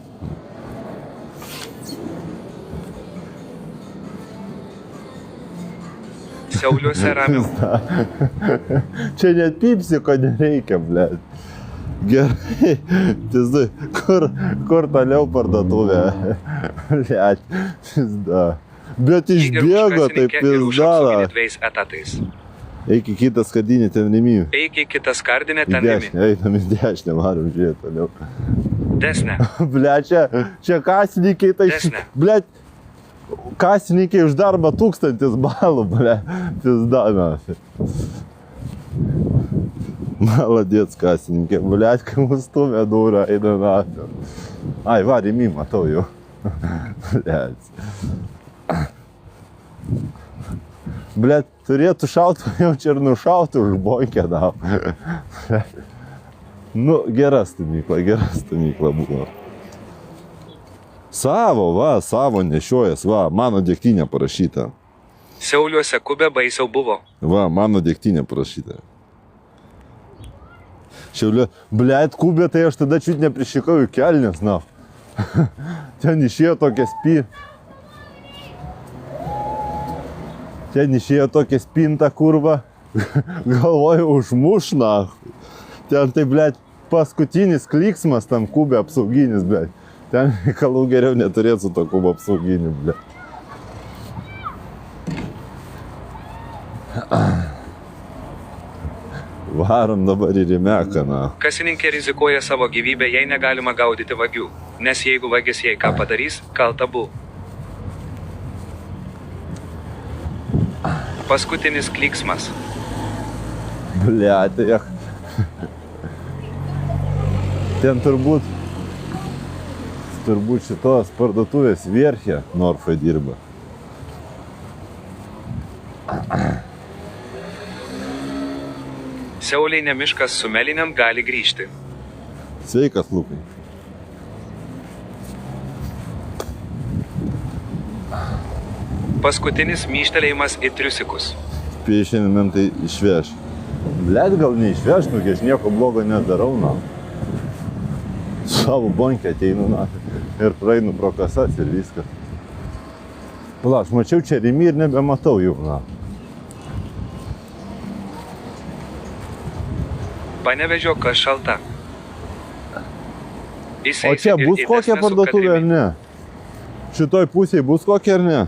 Siauliuose ramiau. Čia net pipsiko nereikia, blet. Gerai, pizdu, kur toliau parduotuvė? Blet, pizda. Bet išbėgo, tai pizdala. Eik į kitą skardinę, ten rimi. Eik į kitą skardinę, ten rimi. Einam į dešinę, varom žiūrėti toliau. Desne. Blet, čia kasininkai, tai... Desne. Blet, kasininkai už darbą 1000 balų, blet. Pizda, nafi. Maladėts kasininkė, blet, kai mus stumė durą, eina nafi. Ai, va, rimi, matau jau. Blet. Blet, turėtų šautų, jau čia ir nušautų už bonkę dau. Nu, gera stumykla buvo. Savo nešiojas, va, mano degtinė parašyta. Siauliuose Kubė baisiau buvo. Va, mano degtinė parašyta. Šiaulio, blet, Kubė, tai aš tada čiut neprišikau į kelnes, na. Ten išėjo tokia spinta, kurva. Galvoju, užmuš, na. Ten tai, blet, paskutinis kliksmas tam Kubė apsauginis, blet. Ten reikalų geriau neturėtų su to Kubė apsauginiu, blet. Varom dabar į Rimeką, na. Kasininkė rizikuoja savo gyvybę, jei negalima gaudyti vagių. Nes jeigu vagis jai ką padarys, kalta bu. Paskutinis kliksmas. Blet, ten turbūt šitos parduotuvės Vierche Norfai dirba. Siauliai miškas su meliniam gali grįžti. Sveikas, Lukai. Paskutinis myštelėjimas į triusikus. Spėjai šiandien tai išveš. Blet, gal neišveš, nu, aš nieko blogo nedarau, na. Savo bonkę ateinu, na. Ir praeinu pro kasas ir viskas. Pala, aš mačiau čia rimi ir nebematau jau, na. Panevežio kas šalta. O čia bus kokia parduotuvė ar ne? Šitoj pusėje bus kokia ar ne?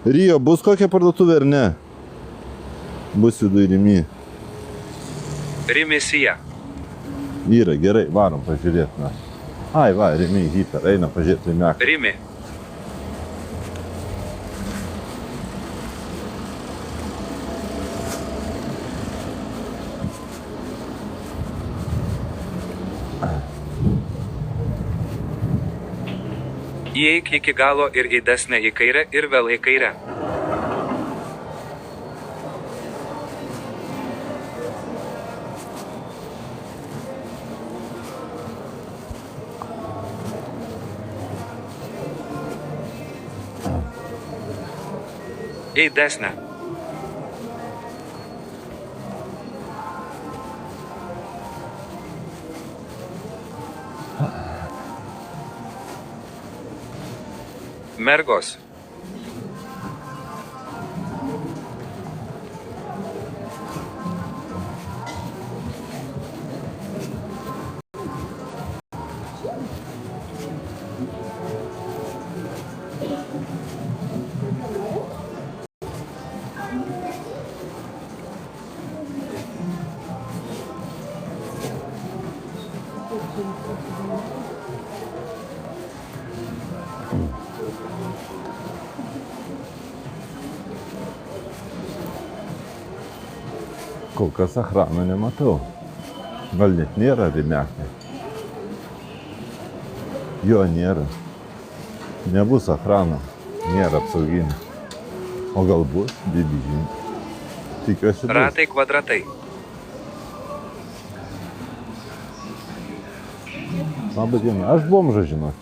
Rio, bus kokia parduotuvė ar ne? Bus vidui Rimi. Rimisija. Yra, gerai, varom pažiūrėti, na. Ai, va, Rimi, hiper, eina pažiūrėti Rimeką. Rimi. Įeik iki galo ir į desnę į kairę ir vėl į kairę. Į desnę. Mergos. Kol kas echrano nematau. Gal net nėra rėmekai. Jo nėra. Nebus echrano. Nėra apsauginio. O galbūt didžiai. Tikiuosi bus. Ratai kvadratai. Labą dieną. Aš bomžas, žinok.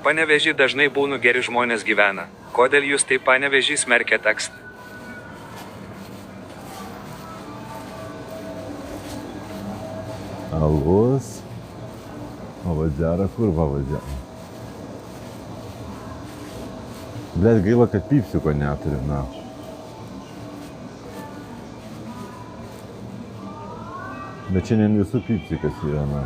Panevėžį dažnai būnu geri žmonės gyvena. Kodėl jūs taip Panevėžį smerkia tekstą? Alus. Pavadžiara, kur pavadžiara? Blet, gaila, kad pipsiko neturim, na. Bet šiandien visų pipsikas yra, na.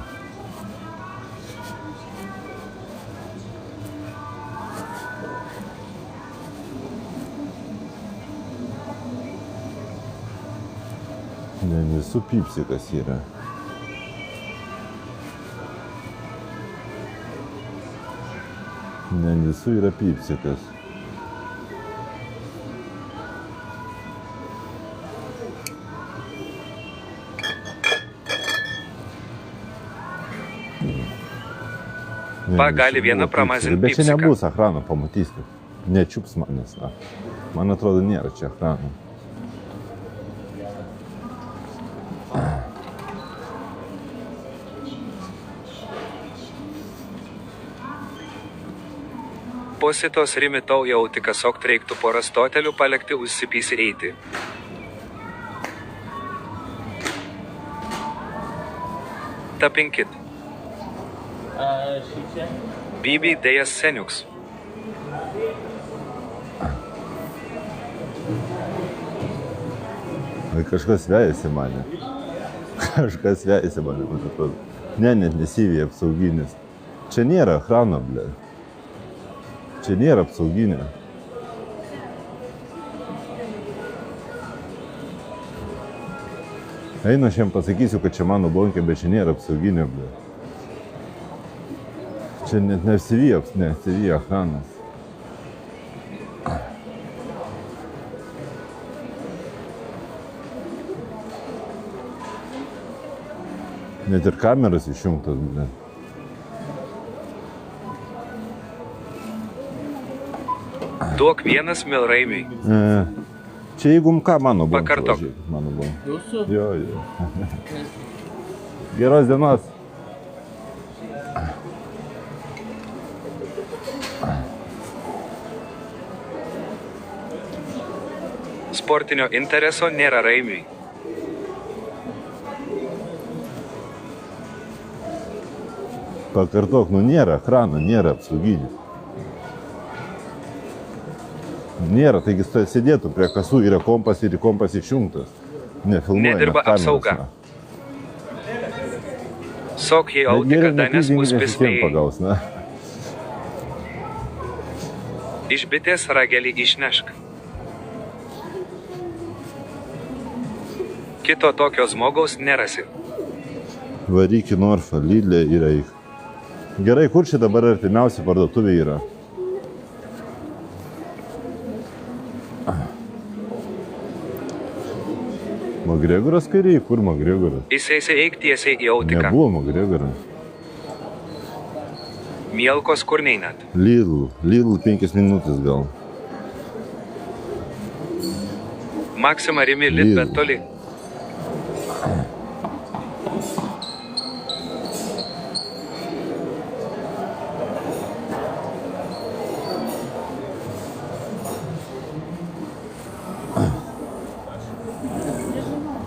Ne visų pipsikas yra. Ne visų yra pipsikas. Pa, gali vieną pramazinti Bet čia pipsiką. nebus echrano, pamatysite. Nečiups manęs, na. Man atrodo, nėra čia echrano. Positos rimitau jau tik tiesiog reiktų porą stotelių palikti užsipys ir eiti. Tapinkit. Bibi dėjas seniuks. Kažkas vejasi mane. Kažkas vejasi mane, man atrodo. Ne, net nesivėja apsauginis. Čia nėra echrano, ble. Čia nėra apsauginė. Einu, aš jam pasakysiu, kad čia mano bonkė, bet čia nėra apsauginė, ble. Čia net neapsivyja echranas. Net ir kameras išjungtas, ble. Duok vienas milraimiui. Čia jeigu ką mano buvo. Pakartok. Mano buvo. Jūsų? Jo. Geros dienos. Sportinio intereso nėra Raimiui. Pakartok, nėra ekrano, nėra apsauginių. Nėra, taigi sėdėtų prie kasų, yra kompas ir kompas išjungtas. Nefilmuoja. Nedirba apsauga. Sok jei autika danes užpispėjai. Pagaus, na. Iš bitės ragelį išnešk. Kito tokio žmogaus nerasi. Varyk į Norfą, Lidlę ir eik. Gerai, kur čia dabar artimiausia parduotuvė yra? Magregoras kairiai, kur Magregoras? Įseisi eik tiesiai į autiką. Nebuvo Magregoro. Mielkos kur neinat. Lidl 5 minutės gal. Maxima Rimi lit bet toli.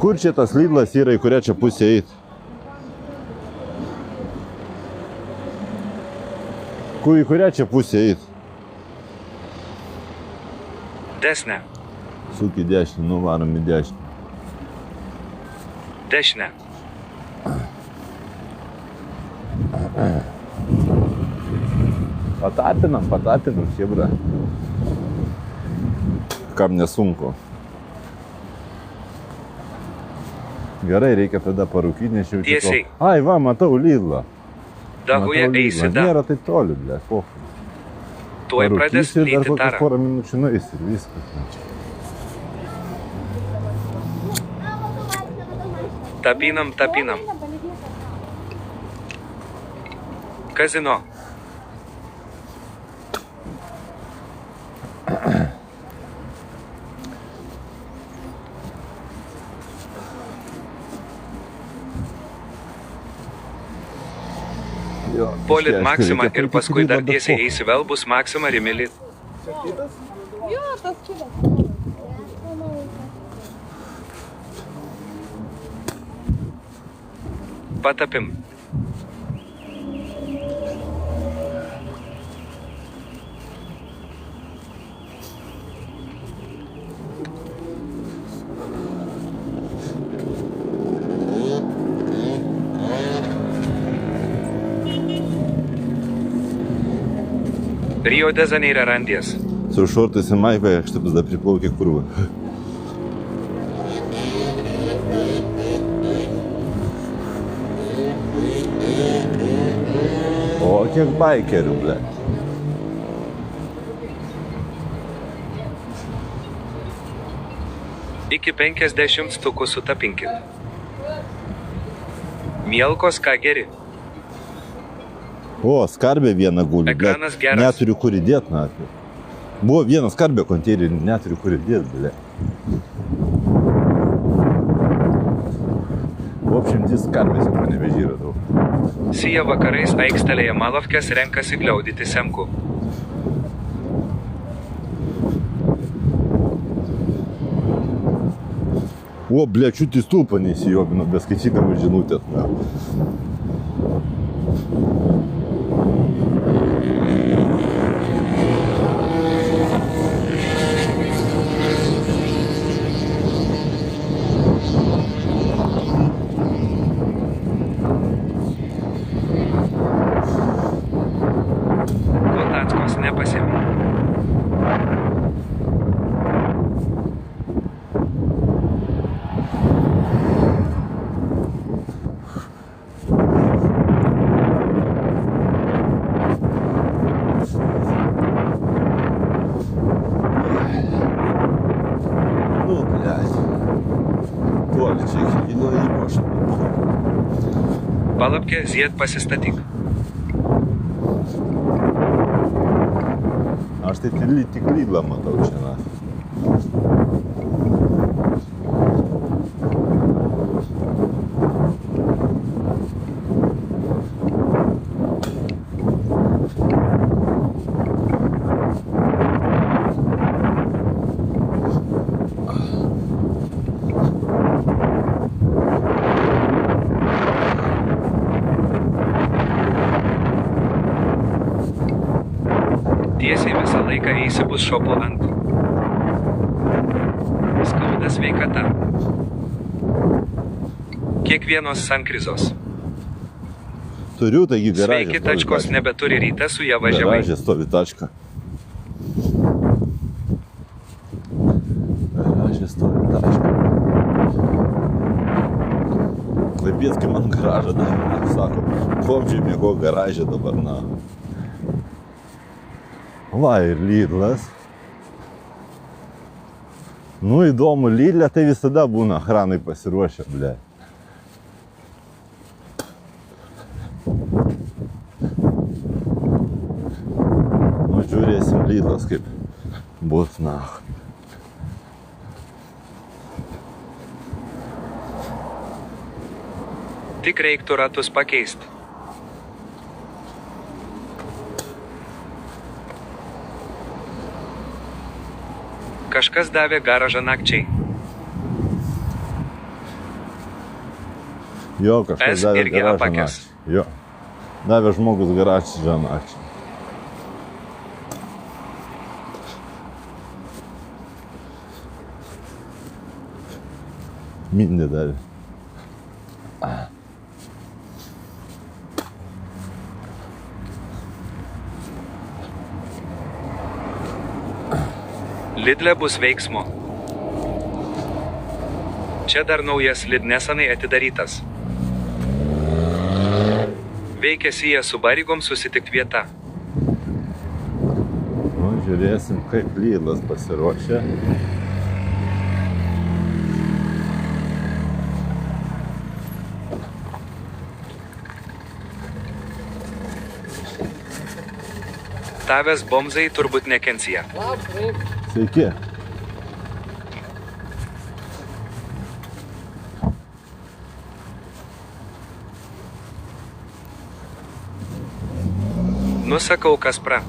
Kur čia tas Lidlas yra, į kurią čia pusę eit? Į kurią čia pusę eit? Dešinę. Suk į dešinę, nuvarom į dešinę. Dešinę. Patapinam, chebra. Kam nesunku. Gerai, reikia tada parūkyti, nes jau čia... Tiesiai. Ai, va, matau Lidlą. Danguje eisi da. Nėra taip toli, ble, pochai. Tuoj pradės Parūkysiu ir dar lyti kokias tarą. porą minučių nueis ir viskas. Tapinam. Kazino. Polit Maxima ir paskui dar tiesiai eisi vėl bus Maxima Rimili. Jo, tas kitas. Patapim. Rio de Janeiro randies. Su šortais į Maiką, aš taip tada priplaukė kurvą. O kiek baikerių, ble. Iki 50 stukų sutapinkit. Mielkos ką geri. O, skarbė vieną guli, ble. Ekranas geras. Neturiu kur įdėt, natai. Buvo vienas skarbė konteinerį, neturiu kur įdėt, ble. В общем, dvi skarbės jau Panevėžy radau. Sija vakarais aikštelėje Malovkės renkasi gliaudyti semku. O, ble, čiut į stulpą neįsijobino, beskaitydama žinutės. Na. Kotatskos nepasėmė. Ну, блядь. Толичек, ну и может. Palapkė, zied pasistatyk. Aš tai tik Lidlą matau čia, na. Tiesiai visą laiką eisi bus šopo ant. Skauda sveikata. Kiekvienos sankrizos. Turiu, taigi garažė. Sveiki, tačkos nebeturi ryte su ją važiavai. Garažė stovi tačka. Garažė stovi tačka. Laipėtskai man garažą davė, sako, pomžiai mėgo garažė dabar, na. Va ir Lidlas. Nu įdomu, Lidle tai visada būna hranai pasiruošę, ble. Nu žiūrėsim Lidlas kaip bus, na. Tik reiktų ratus pakeisti. Kažkas davė garažą nakčiai. Jo, kažkas Es davė irgi garažą apakęs. nakčiai. Jo. Davė žmogus garažą nakčiai. Mindė davė. Lidle bus veiksmo. Čia dar naujas Lid nesenai atidarytas. Veikia sieja su Barygom susitikt vieta. Nu, žiūrėsim, kaip Lidlas pasiruošė. Tavęs bomzai turbūt nekencija. Sveiki. Nusakau Kaspra.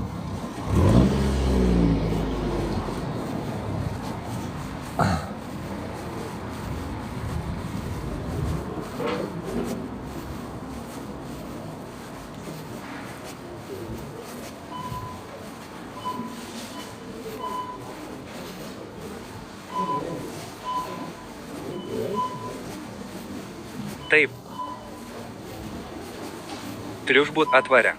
Taip. Turiu būt atvarę.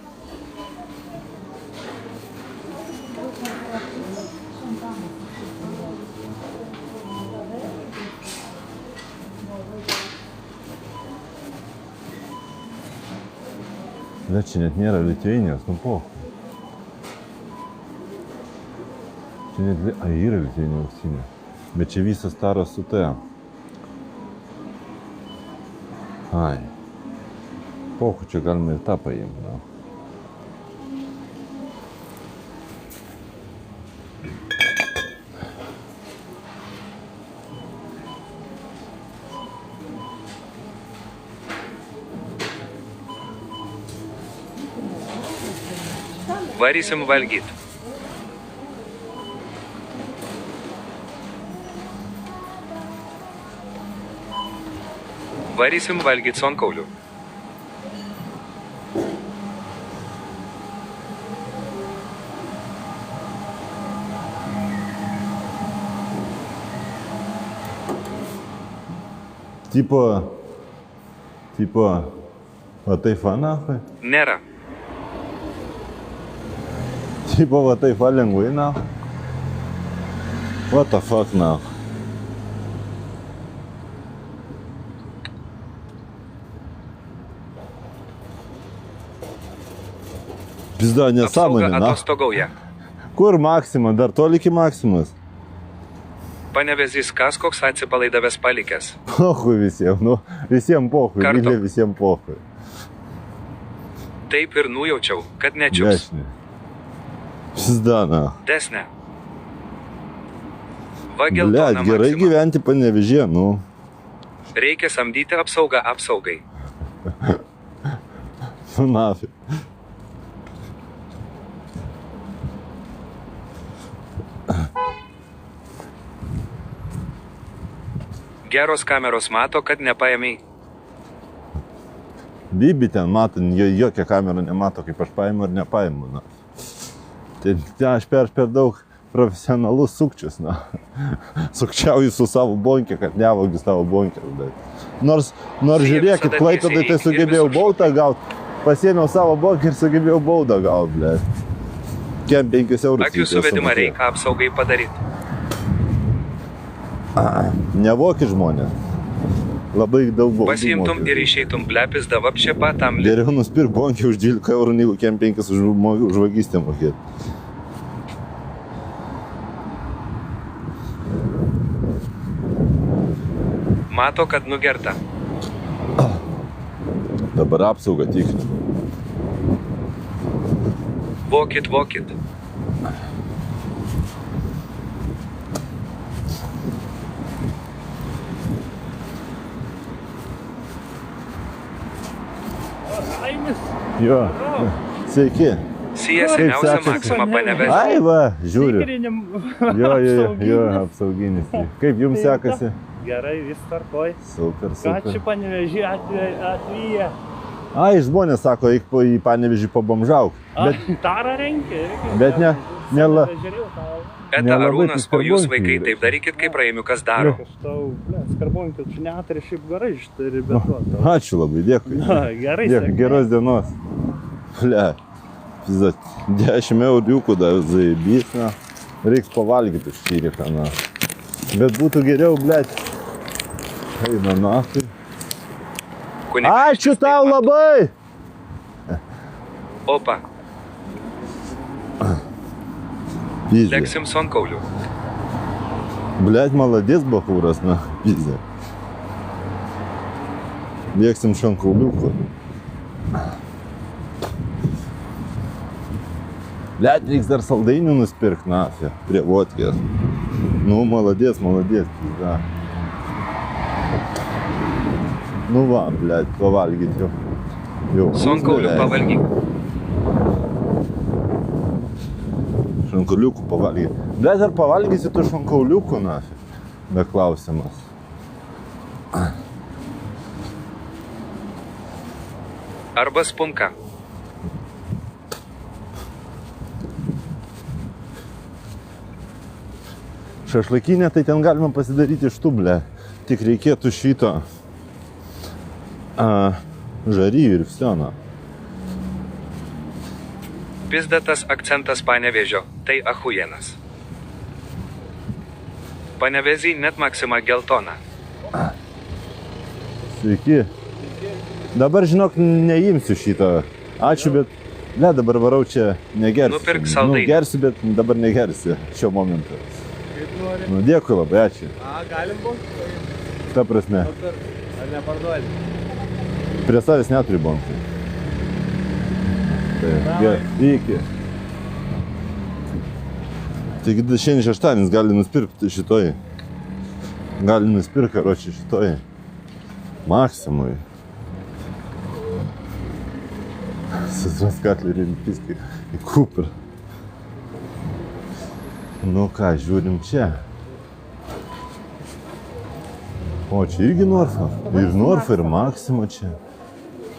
Bet čia net nėra Litvinijos, nu po. Čia net... yra Litvinijos auksinė. Bet čia visas taras su te. Ai. Pohu, čia galima ir tą paimti. No. Varysim valgyt. Varysim valgyt sonkaulių. Tipo, va tai fa nahai? Nėra. Tipo, va tai fa lengvai nahai? What the fuck nahai? Pizda, nesąmonė, Apsauga na. atostogauja. Kur Maksima? Dar toli iki Maksimas? Panevezys kas koks atsipalaidavęs palikęs. Pohui visiems, nu, visiems pohui, Kartu. Lidlė visiems pohui. Taip ir nujaučiau, kad nečiūs. Dešinė. Pizda, na. Desne. Va geltona Blet, gerai Maksima. gyventi Panevėžyje, nu. Reikia samdyti apsaugą apsaugai. Nu, nafi. Geros kameros mato, kad nepaėmei. Bibi ten mato, jokia kamera nemato, kaip aš paimu ar nepaimu, na. Tai aš per daug profesionalus sukčius, na. Sukčiauju su savo bonkė, kad nevogiu savo bonkės, bet. Nors žiūrėkit, visada Klaipėdai tai tiesiai ir sugebėjau visur baudą gaut, pasiėmiau savo bonkį ir sugebėjau baudą gaut, bet. Kiem 5 eurus. Akių suvedimą reikia apsaugai padaryti. Nevokit žmonės. Labai daug baudų. Pasiimtum mokėt. ir išeitum blepis davapšė patam. Geriau nusipirk bonkį už 12 eurų, negu kiem 5 už vagystę mokėt. Mato, kad nugerta. Dabar apsaugą tikrinu. Vokit. Laimis. Jo. Sveiki. Sija Kaip seniausia sekasi? Maksima Panevėžys. Ai va, žiūriu. Tikrinim. Jo, apsauginis. Kaip jums sekasi? Gerai, vis tvarkoj. Super, Ką super. čia Panevėžį atvyja? Ai, žmonės sako, eik į Panevėžį pabomžauk. Tarą renkia. Bet ne, nela. Eta Nelabai Arūnas, tai o jūs skarbonkiai vaikai yra. taip darykit, kaip Raimiukas daro. Aš tau, skarbonkių čia netari šiaip gerai ištari, bet va. Ačiū labai, dėkui. Na, gerai, Dėkui, sėkmės. geros dienos. Ble, pizat, 10 euriukų dar zaibys, na. Reiks pavalgyti štyriką, na. Bet būtų geriau, ble. Eina naktį. Ačiū tau labai! Opa, Pizė. leksim su Ankauliu. Блядь, молодец, бахурас, на пизде. Бегsim шанкauliuku. Блядь, reiks dar saldainių nusipirkt, nafė, prie vodkės. Nu, молодец, pizda. Nu va, блядь, pavalgyt jau. Su Ankauliu pavalgyk. Šankauliukų pavalgyt. Blядь, ar pavalgysi tų šankauliukų, nafė? Be klausimas. Arba spunka. Šašlakinė, tai ten galima pasidaryti iš tų, ble. Tik reikėtų šito žaryjų ir vsiona. Pizdatas akcentas Panevėžio, tai achujenas. Panevėžį net Maksima geltona. Sveiki. Dabar, žinok, neimsiu šito. Ačiū, bet, ble, dabar varau čia negersiu. Nupirk saldainį. Gersiu, bet dabar negersiu šiuo momentu. Nu, dėkui labai, ačiū. Galim būti? Ta prasme, Ar neparduodi? prie savęs neturi bonkų. Tai, iki. Taigi šiandien šeštadienis gali nusipirkti šitoj. Gali nusipirkti, karoči, šitoj. Maksimui. Sesras Katlerį Rimpiskai į Kuprą. Nu ką, žiūrim čia. O, čia irgi Norfa. Ir Norfa, ir Maxima čia.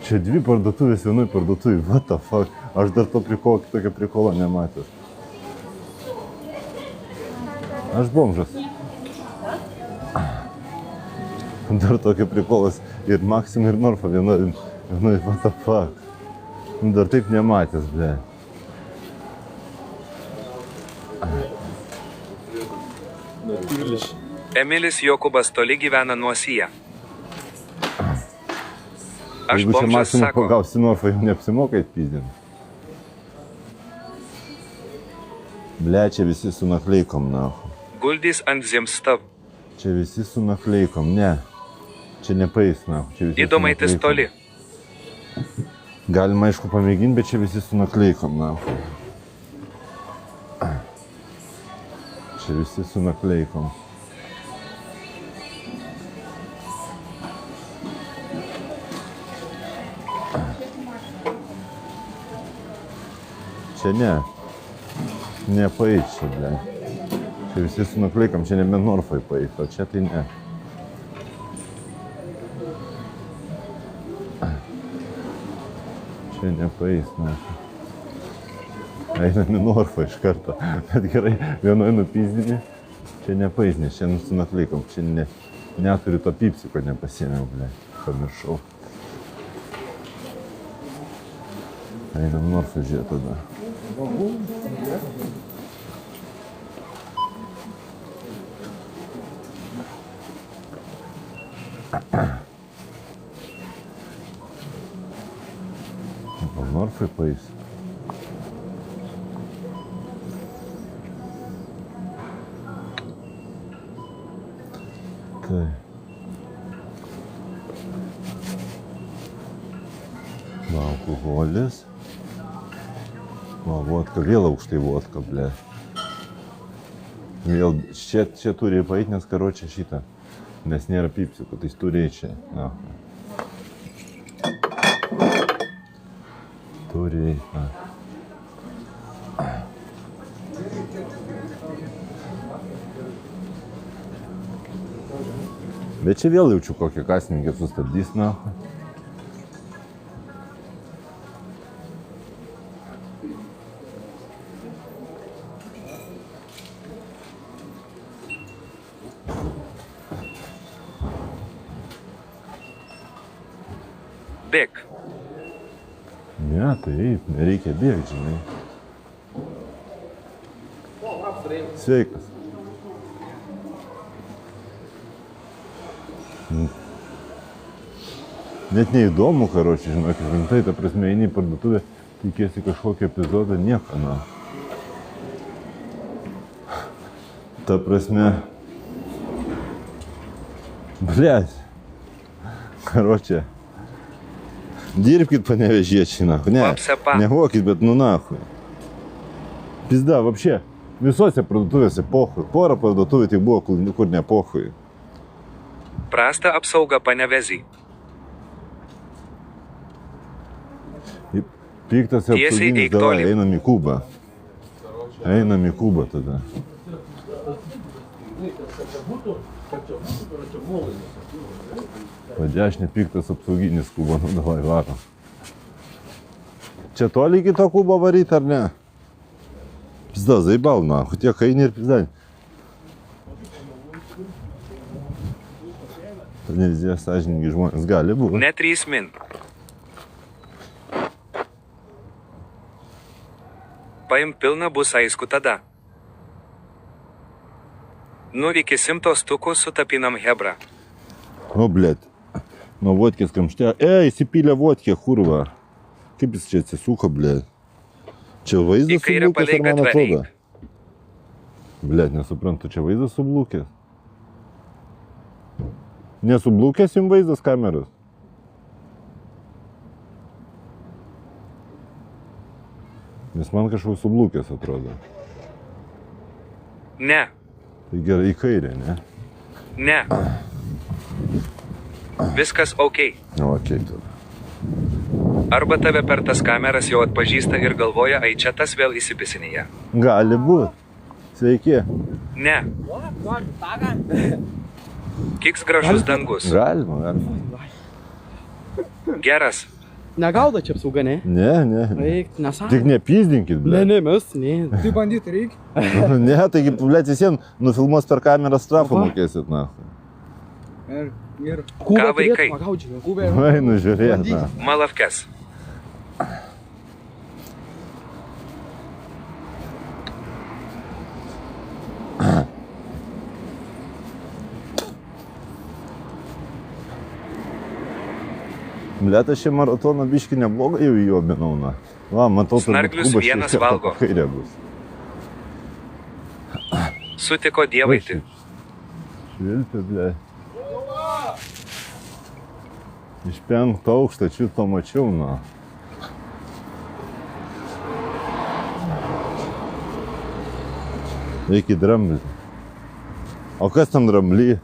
Čia dvi parduotuvės vienoj parduotuvėj. What the fuck? Aš dar to tokio prikolo nematęs. Aš bomžas. Dar tokio prikolas. Ir Maxima, ir Norfa vienoj. What the fuck? Dar taip nematęs, ble. Emilis Jokubas toli gyvena nuosyje. Aš Jeigu čia bomžas Maxima sako, pagausi Norfa, jau neapsimoka įpyzdin. Ble, čia visi su nakleikom, nahu. guldys ant Zimstav. Čia visi su nakleikom, ne. Čia nepaeis, nahu. Čia visi su Įdomaitis nakleikom. toli. Galima, aišku, pamėginti, bet čia visi su nakleikom, nahu. Čia visi su nakleikom. Čia ne. Nepaeis čia, ble. Čia visi su nakleikom, čia nebent Norfai paeis, o čia tai ne. Čia nepaeis, na. Einam į Norfą iš karto. Bet gerai, vienoj nupizdinį. Čia nepaeis, nes čia su nakleikom. Čia neturiu to pipsiko, nepasiėmiau, ble. Pamiršau. Einam Norfą žiūrėti tada. Gal Norfai paeis? Tai. Va, alkoholis. Va, vodka, vėl aukštai vodka, ble. Vėl, čia turi paeit, nes karočią šitą. Nes nėra pipsikų, tai turi čia. Na. Turi, na. Bet čia vėl jaučiu kokią kasininkę sustabdys, na. Bėk. Ne, tai nereikia bėgti, žinai. Sveikas. Net neįdomu, karoči, žinokit, rimtai, ta prasme, eini į parduotuvę, tikėsi kažkokį epizodą, nieko, na. Ta prasme, blėt, karoči, dirbkit Panevežiečiai, nahu, ne, Apsepa. nevokit, bet nu nahu. Pizda, vapšė, visose parduotuvėse pohui, porą parduotuvė tik buvo, kur ne pohui. Prasta apsauga Panevėžy. Piktas Tiesiai apsauginis, eik davai, tolyn. einam į Kubą. Einam į Kubą tada. Padešinė piktas apsauginis Kuba, nu davai, varom. Čia toli iki to Kubo varyt, ar ne? Pizda, zaibal, na, tiek eini ir pizda. Panevėžyje sąžiningi žmonės gali būti. Ne 3 min. Paim pilną bus aišku tada. Nuvyki 100 stukų sutapinam hebrą. O, blėt. Nuo vodkės kamštelio. Įsipylė vodkę, kurva. Kaip jis čia atsisuko, blėt? Čia vaizdas Į kairę sublūkęs, palei ar man gatvę atrodo? eik. Blėt, nesuprantu, čia vaizdas sublūkęs. Nesublūkęs jums vaizdas kameros? Nes man kažkoks sublūkęs atrodo. Ne. Tai gerai, į kairę, ne? Ne. Viskas ok. Okei, tada. Arba tave per tas kameras jau atpažįsta ir galvoja, ai čia tas vėl įsipisinėje. Gali būt. Sveiki. Ne. Kiks gražus dangus. Galima. Geras. Negaudo čia apsauga, ne? Ne. Eik, nesąmonė. Tik nepizdinkit, Ne, blėt. ne, mes, ne. Tai bandyti reikia. Ne, taigi, blėt, visien nufilmuos per kamerą strafą mokėsit, na. Ir Kūbą vaikai? pagaudžiu. kubė. Vai, nužiūrėt, na. Malavkes. Blėt, aš čia maratoną biškį neblogą jau įjobinau, na. Va, matau, Snarglius vienas valgo. Kairė bus. Sutiko dievaitį. Švilpė, blėt. Iš 5 aukšto šito mačiau, na. Reikia dramblį. O kas tam dramblį?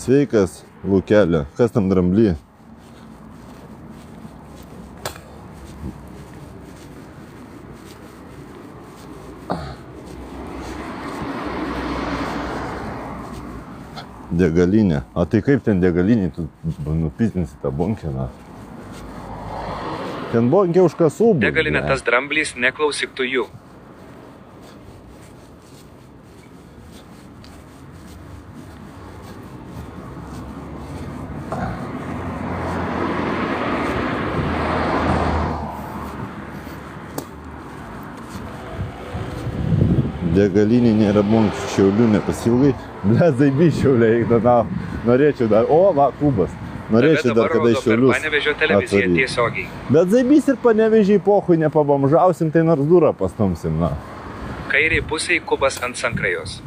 Sveikas, Lukelė. Kas tam dramblį? Degalinė. A tai kaip ten degalinė, tu nupitinsi tą bonkę, ten bonkė už kasų bus. Degalinė tas dramblys, neklausyk tu jų. Degalinė nėra bonkė, Šiaulių nepasilgai. Ble, zaibi Šiauliai, eik, na, norėčiau dar. O, va, Kubas. Norėčiau dar kada iš Šiaulius. Panevėžio televiziją atvaryt. tiesiogiai. Bet zaibys ir Panevėžiai pohui nepabomžausim, tai nors durą pastumsim, na. Kairiai pusiai Kubas ant sankrajos.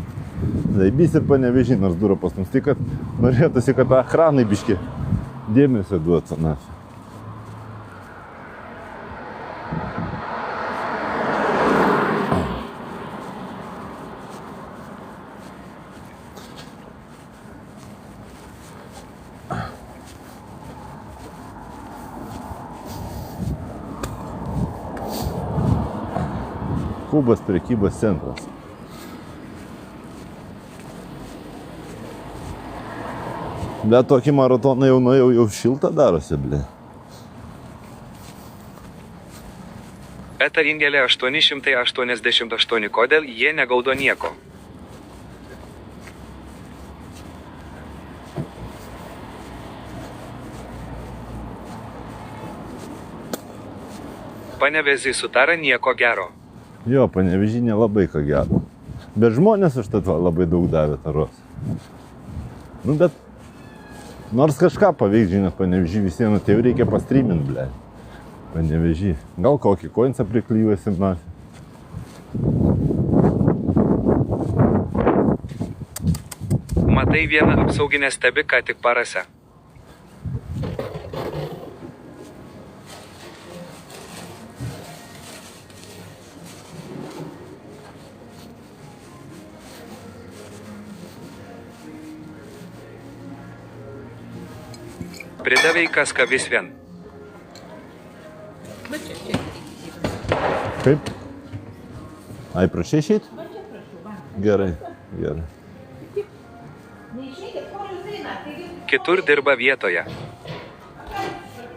Zaibys ir Panevėžiai nors durą pastums. Tai kad norėtųsi, kad achranai biški dėmesio duotų, na. Kubas prekybos centras. Bet tokį maratoną jau nuėjau, jau šilta darosi, ble. Etaringelė 888, kodėl jie negaudo nieko. Panevėžį sutara nieko gero. Jo, Panevėžį nelabai ką gero. Bet žmonės už tą labai daug davė taros. Nu, bet nors kažką paveiks, žinot, Panevėžį visiems, tai jau reikia pastreamint, ble. Panevėžį. Gal kokį koinsą priklyjuosim, na. Matai vieną apsauginę stebi, ką tik parase. Pridavai kaską vis vien. Kaip? Ai, prašai išeit? Gerai, gerai. Kitur dirba vietoje.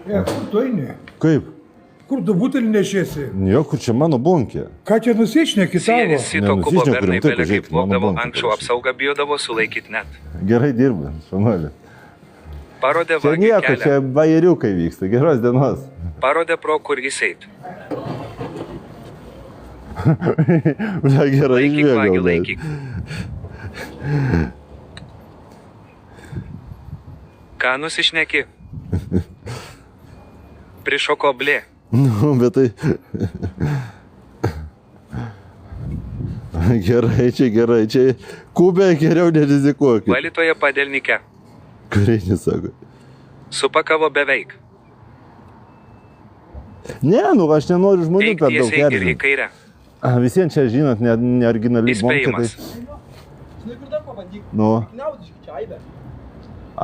Kur tu eini? Kaip? Kur tu butelį nešiesi? Jo, kur čia mano bonkė? Ką čia nusišneki savo? Sienėsi to kubo Nenusišnekam, bernai taip, belė kaip žiūrėk, mano vogdavo bankas anksčiau parašė. apsaugą bijodavo sulaikyti net. Gerai dirba, šanuolė. Parodė Čia vagį nieko, kelią. čia bajeriukai vyksta. Geros dienos. Parodė pro kur jis eit. Ble, gerai Laikyk vagį, išbėgau. laikyk. Ką nusišneki? Prišoko blė. Nu, bet tai... Gerai, čia kubė geriau nerizikuokit. Valytoje padelnike. Kareinis sako. Supakavo beveik. Ne, nu aš nenoriu žmonių Eik per daug tiesiai ir į erzinti. kairę. Visiems čia, žinot, neoriginali bonkė. Įspėjimas. Nu, Naudiški, čia aibė.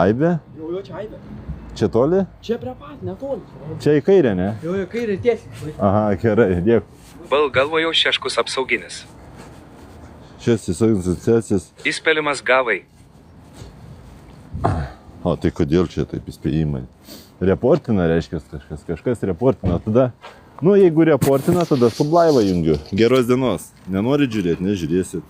aibė? Jo, čia aibė. Čia toli? Čia prie pat, netoli. Čia į kairę, ne? Jo, kairė tiesiai. Aha, gerai, dėkui. Bal galvojau šeškus apsauginis. Šias asociacijas. Įspėlimas gavai. O tai kodėl čia taip įspėjimai? Reportina reiškia kažkas reportina. Tada, nu jeigu reportina, tada su blaiva jungiu. Geros dienos. Nenorit žiūrėti, nežiūrėsit.